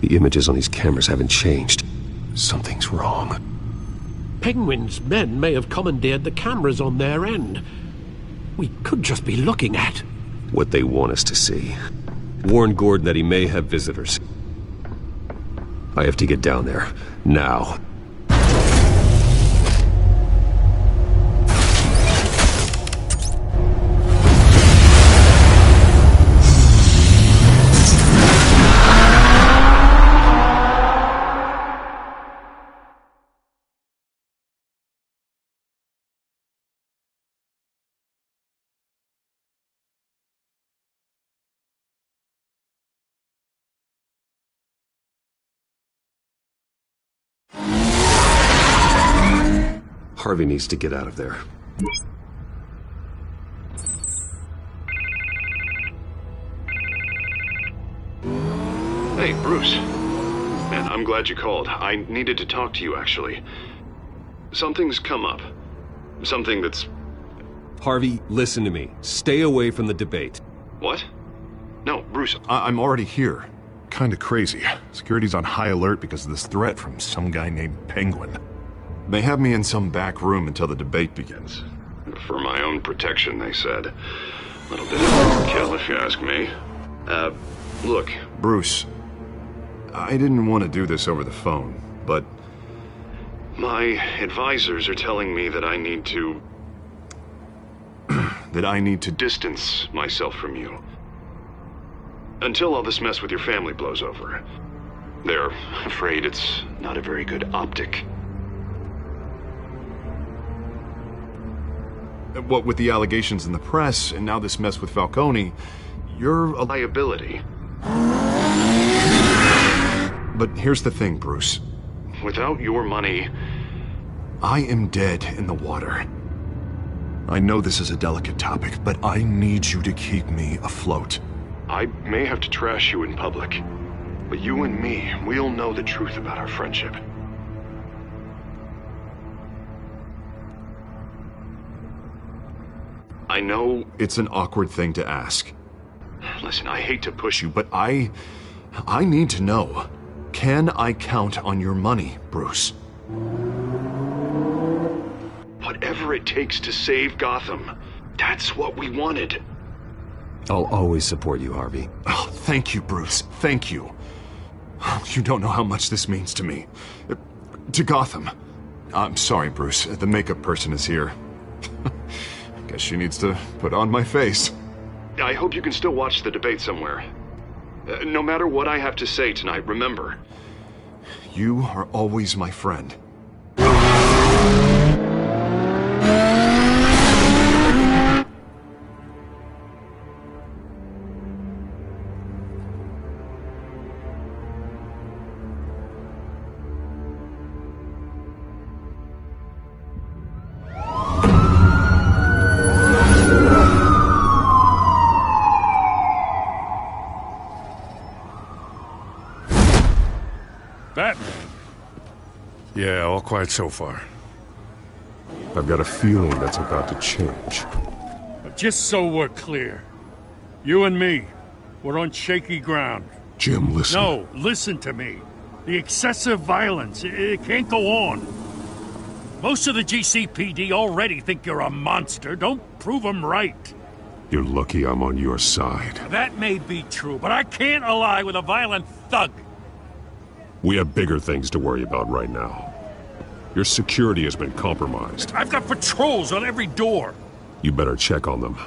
The images on these cameras haven't changed. Something's wrong. Penguin's men may have commandeered the cameras on their end. We could just be looking at what they want us to see. Warn Gordon that he may have visitors. I have to get down there. Now. Harvey needs to get out of there. Hey, Bruce. Man, I'm glad you called. I needed to talk to you, actually. Something's come up. Something that's... Harvey, listen to me. Stay away from the debate. What? No, Bruce, I'm already here. Kinda crazy. Security's on high alert because of this threat from some guy named Penguin. They have me in some back room until the debate begins. For my own protection, they said. A little bit of overkill, if you ask me. Look. Bruce, I didn't want to do this over the phone, but... My advisors are telling me that I need to... that I need to distance myself from you. Until all this mess with your family blows over. They're afraid it's not a very good optic. What with the allegations in the press, and now this mess with Falcone, you're a liability. But here's the thing, Bruce. Without your money, I am dead in the water. I know this is a delicate topic, but I need you to keep me afloat. I may have to trash you in public, but you and me, we'll know the truth about our friendship. I know it's an awkward thing to ask. Listen, I hate to push you, but I need to know. Can I count on your money, Bruce? Whatever it takes to save Gotham. That's what we wanted. I'll always support you, Harvey. Oh, thank you, Bruce. Thank you. You don't know how much this means to me. To Gotham. I'm sorry, Bruce. The makeup person is here. Guess she needs to put on my face. I hope you can still watch the debate somewhere. No matter what I have to say tonight, remember, you are always my friend. Batman? Yeah, all quiet so far. I've got a feeling that's about to change. But just so we're clear, you and me, we're on shaky ground. Jim, listen. No, listen to me. The excessive violence, it can't go on. Most of the GCPD already think you're a monster. Don't prove them right. You're lucky I'm on your side. That may be true, but I can't ally with a violent thug. We have bigger things to worry about right now. Your security has been compromised. I've got patrols on every door. You better check on them.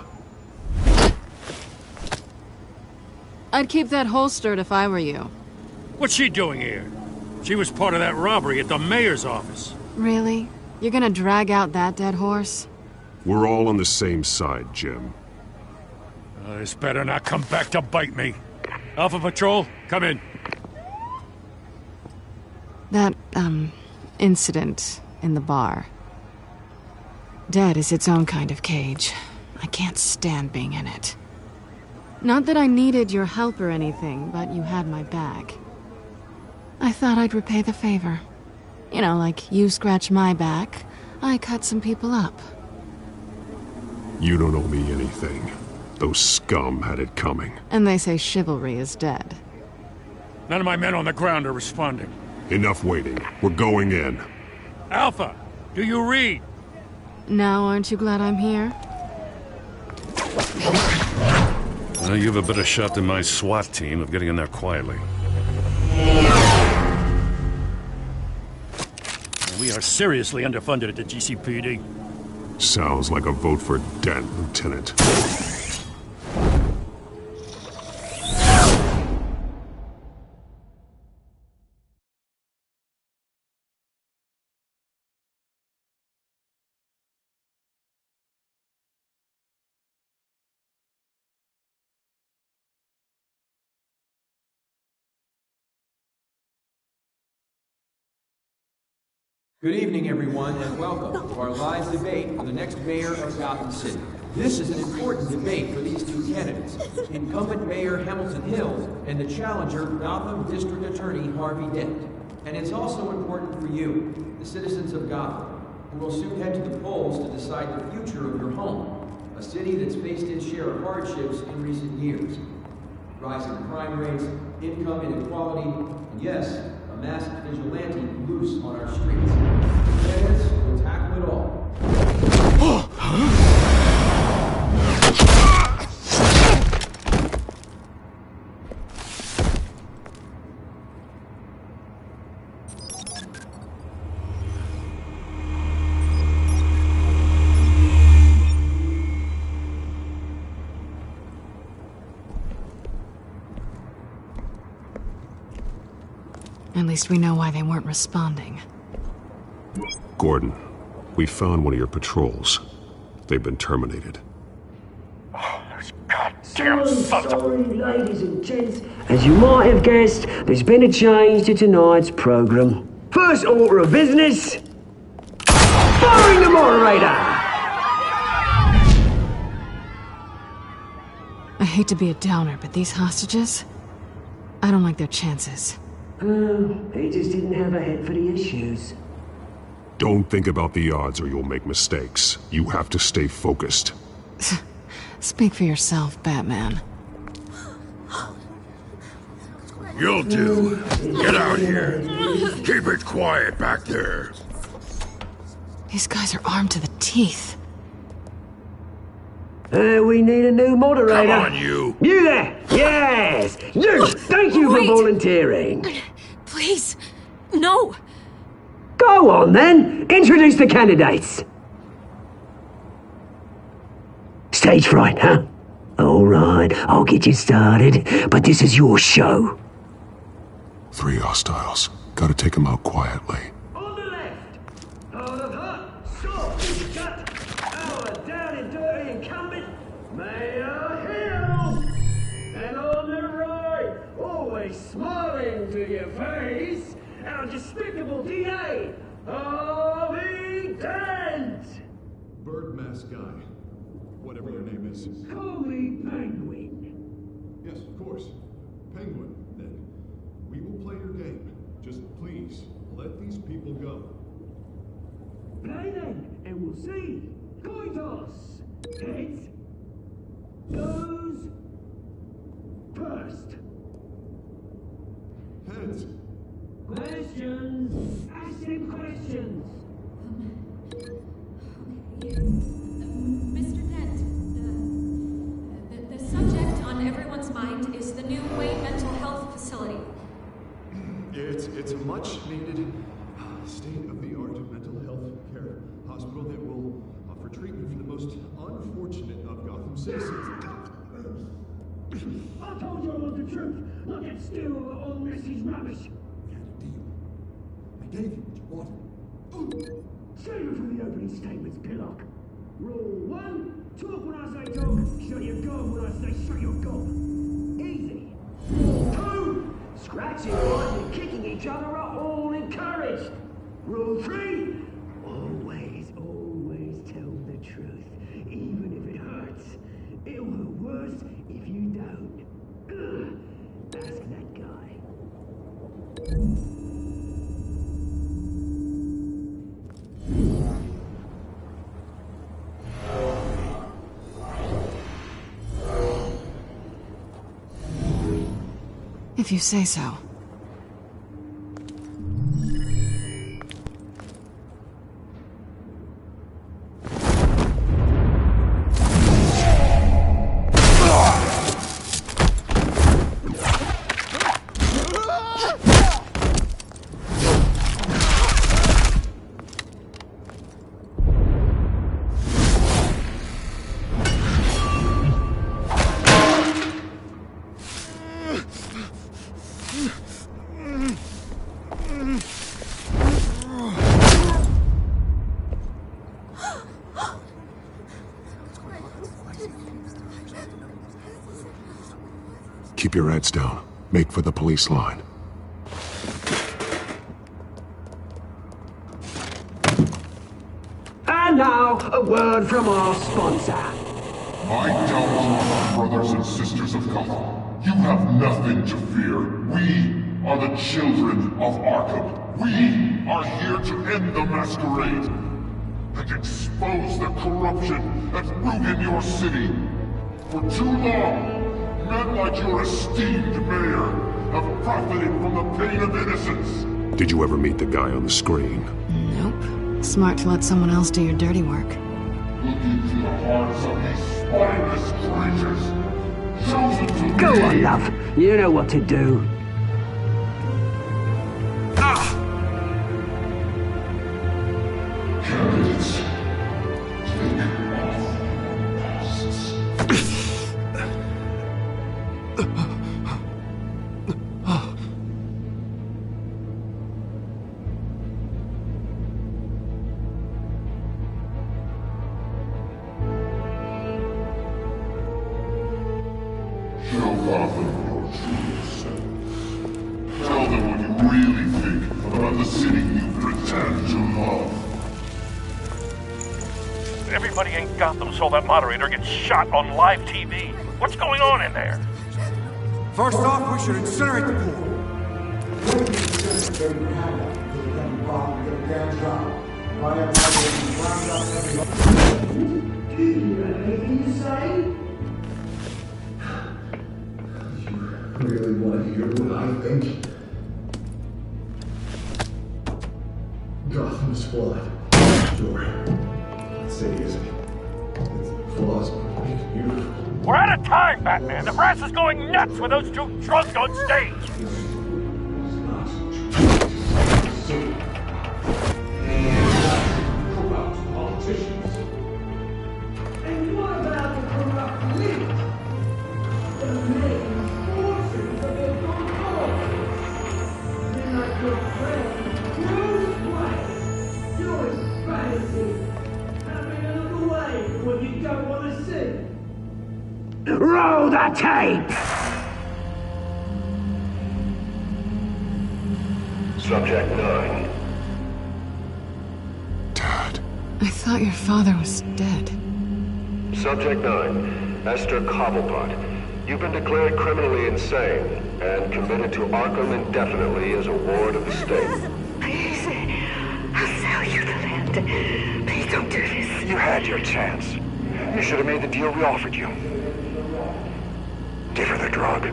I'd keep that holstered if I were you. What's she doing here? She was part of that robbery at the mayor's office. Really? You're gonna drag out that dead horse? We're all on the same side, Jim. This better not come back to bite me. Alpha Patrol, come in. That, incident in the bar. Dead is its own kind of cage. I can't stand being in it. Not that I needed your help or anything, but you had my back. I thought I'd repay the favor. You know, like you scratch my back, I cut some people up. You don't owe me anything. Those scum had it coming. And they say chivalry is dead. None of my men on the ground are responding. Enough waiting. We're going in. Alpha, do you read? Now, aren't you glad I'm here? Well, you have a better shot than my SWAT team of getting in there quietly. We are seriously underfunded at the GCPD. Sounds like a vote for Dent, Lieutenant. Good evening, everyone, and welcome to our live debate for the next mayor of Gotham City. This is an important debate for these two candidates, incumbent Mayor Hamilton Hill and the challenger, Gotham District Attorney Harvey Dent. And it's also important for you, the citizens of Gotham, who will soon head to the polls to decide the future of your home, a city that's faced its share of hardships in recent years. Rising crime rates, income inequality, and yes, a masked vigilante loose on our streets. Candidates will tackle it all. At least we know why they weren't responding. Gordon, we found one of your patrols. They've been terminated. Sorry, ladies and gents. As you might have guessed, there's been a change to tonight's program. First order of business, firing the moderator! I hate to be a downer, but these hostages, I don't like their chances. He just didn't have a head for the issues. Don't think about the odds or you'll make mistakes. You have to stay focused. Speak for yourself, Batman. You'll do. Get out here. Keep it quiet back there. These guys are armed to the teeth. We need a new moderator. Come on, you. You there! Yes! You! Thank you for volunteering. Please, no. Go on, then. Introduce the candidates. Stage fright, huh? All right, I'll get you started, but this is your show. 3 hostiles. Gotta take them out quietly. On the left, out of hut, soft, shut, our down and dirty incumbent, Mayor Hill. And on the right, always smiling to your face, our despicable DA, Harvey Dent. Bird mask guy. Whatever your name is. Call me Penguin. Yes, of course. Penguin, then. We will play your game. Just please, let these people go. Play then, and we'll see. Coin toss. Heads goes first. Heads. Questions. Ask him questions. Mr. Dent, the subject on everyone's mind is the new Wayne Mental Health Facility. It's a much-needed state-of-the-art mental health care hospital that will offer treatment for the most unfortunate of Gotham citizens. I told you I want the truth. Look at still on Mrs. Rubbish. We had a deal. I gave you what you wanted. Save it for the opening statements, Pillock. Rule 1, talk when I say talk, shut your gob when I say shut your gob. Easy. Rule 2, scratching, biting, and kicking each other are all encouraged. Rule 3, always tell the truth, even if it hurts. It will worse if you don't. Ask that guy. If you say so. Keep your heads down. Make for the police line. And now, a word from our sponsor. I tell you, brothers and sisters of Gotham, you have nothing to fear. We are the children of Arkham. We are here to end the masquerade and expose the corruption that ruined your city. For too long, men like your esteemed mayor have profited from the pain of innocence. Did you ever meet the guy on the screen? Nope. Smart to let someone else do your dirty work. Looking to the hearts of these spineless creatures, chosen to Go lead. on, love. You know what to do. Candidates, take off masks. Gotham your truths. Tell them what you really think about the city you pretend to love. Everybody in Gotham saw that moderator get shot on live TV. What's going on in there? First off, we should incinerate the pool. Really want to hear what I think? Gotham's flawed. Sure. Let's say it isn't. Its flaws make it beautiful. We're out of time, Batman. The brass is going nuts with those two drunks on stage. Corrupt politicians. And what about the corrupt elite? The main forces of their control. They're like your friend, Bruce Wayne, doing fantasy, having a look away when you don't want to see. Roll the tape! Subject 9. I thought your father was dead. Subject 9. Esther Cobblepot. You've been declared criminally insane and committed to Arkham indefinitely as a ward of the state. Please, I'll sell you the land. Please don't do this. You had your chance. You should have made the deal we offered you. Give her the drug.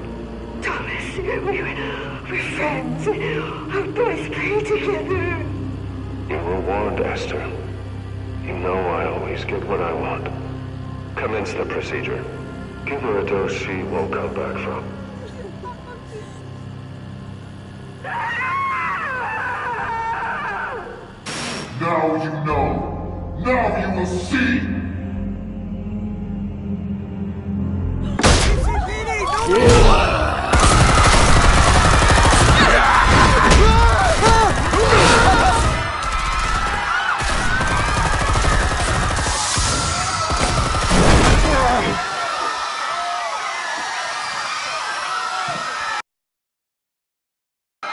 Thomas, we're friends. Our boys play together. You were warned, Esther. You know I always get what I want. Commence the procedure. Give her a dose she won't come back from. Now you know. Now you will see.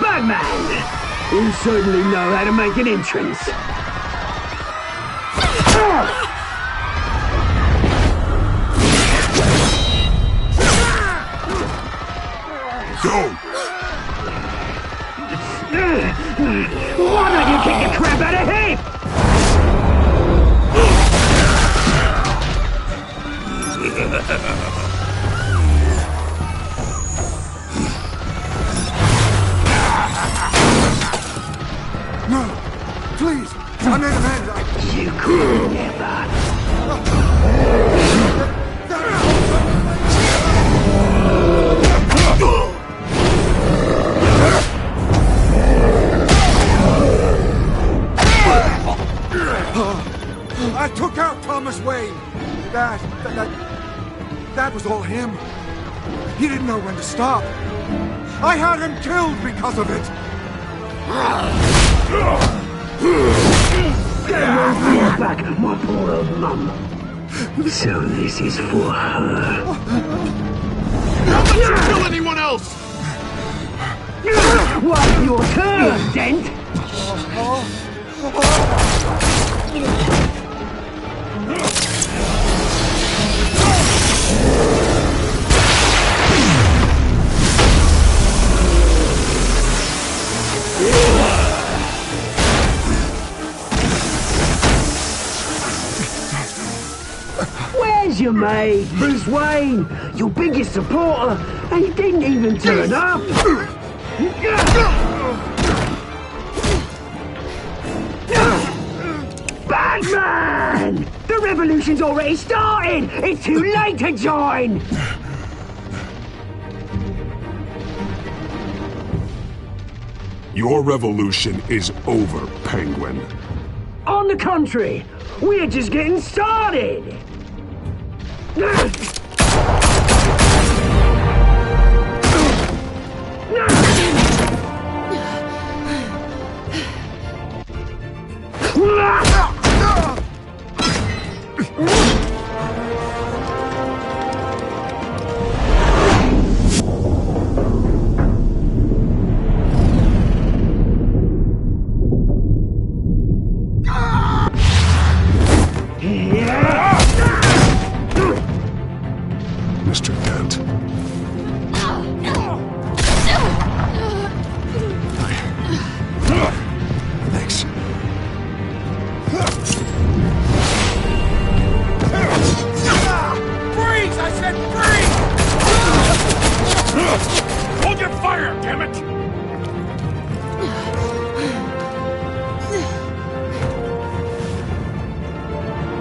Batman! You certainly know how to make an entrance. Go! Why don't you kick the crap out of him? No! Please! I made amends! You could never! I took out Thomas Wayne. That was all him. He didn't know when to stop. I had him killed because of it. Get back, my poor old mum. So this is for her. Don't let you kill anyone else! What's your turn, Dent? Where's your mate, Bruce Wayne? Your biggest supporter, and he didn't even turn up. Batman! The revolution's already started! It's too late to join! Your revolution is over, Penguin. On the contrary, we're just getting started! Mr. Dent. Thanks. Freeze! I said freeze! Hold your fire, damn it!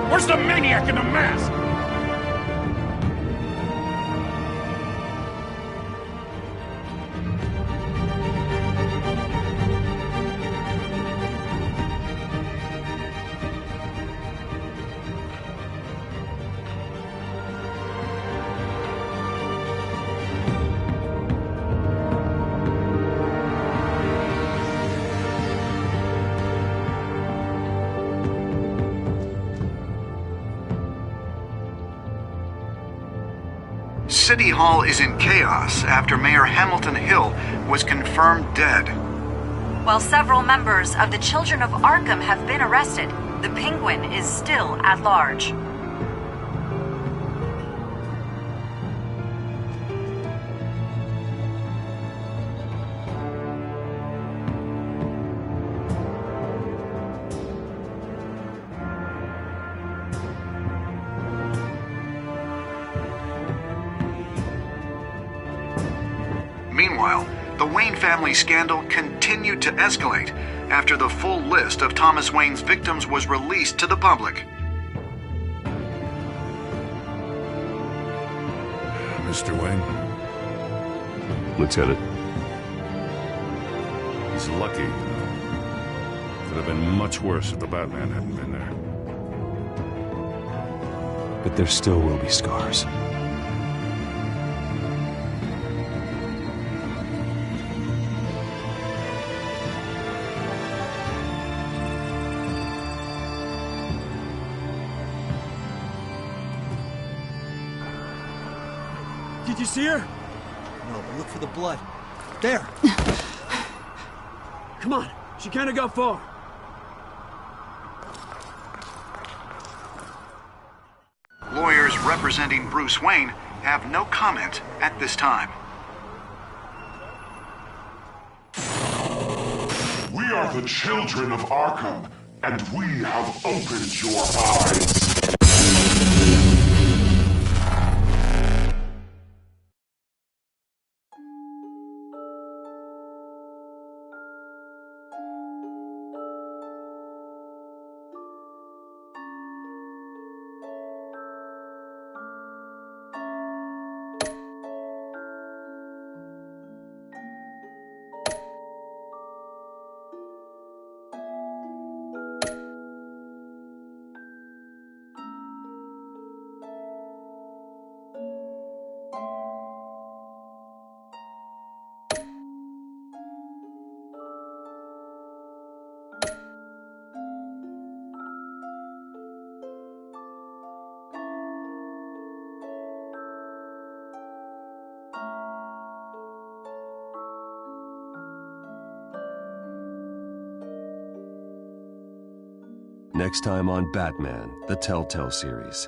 Where's the maniac in the mask? City Hall is in chaos after Mayor Hamilton Hill was confirmed dead. While several members of the Children of Arkham have been arrested, the Penguin is still at large. Meanwhile, the Wayne family scandal continued to escalate after the full list of Thomas Wayne's victims was released to the public. Mr. Wayne? Lieutenant. He's lucky. Could have been much worse if the Batman hadn't been there. But there still will be scars. Did you see her? No, but look for the blood. There! Come on, she can't go far. Lawyers representing Bruce Wayne have no comment at this time. We are the children of Arkham, and we have opened your eyes. Next time on Batman, the Telltale series.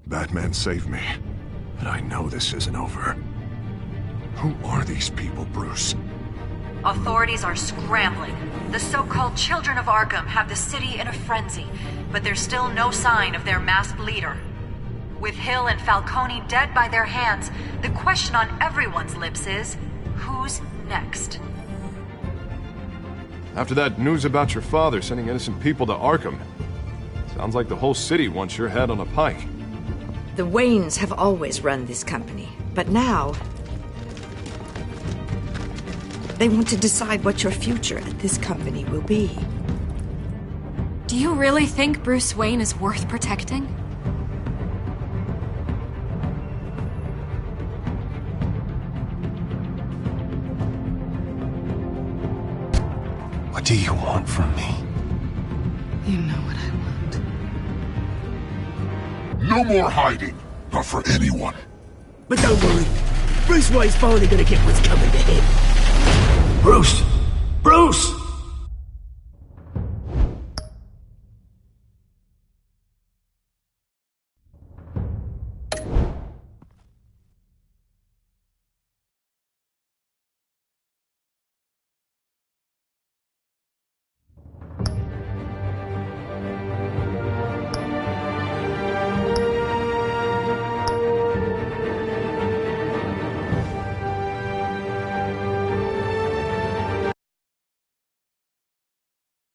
Batman saved me, but I know this isn't over. Who are these people, Bruce? Authorities are scrambling. The so-called Children of Arkham have the city in a frenzy, but there's still no sign of their masked leader. With Hill and Falcone dead by their hands, the question on everyone's lips is, who's next? After that news about your father sending innocent people to Arkham, sounds like the whole city wants your head on a pike. The Waynes have always run this company, but now they want to decide what your future at this company will be. Do you really think Bruce Wayne is worth protecting? What do you want from me? You know what I want. No more hiding, not for anyone. But don't worry, Bruce Wayne's finally gonna get what's coming to him. Bruce! Bruce!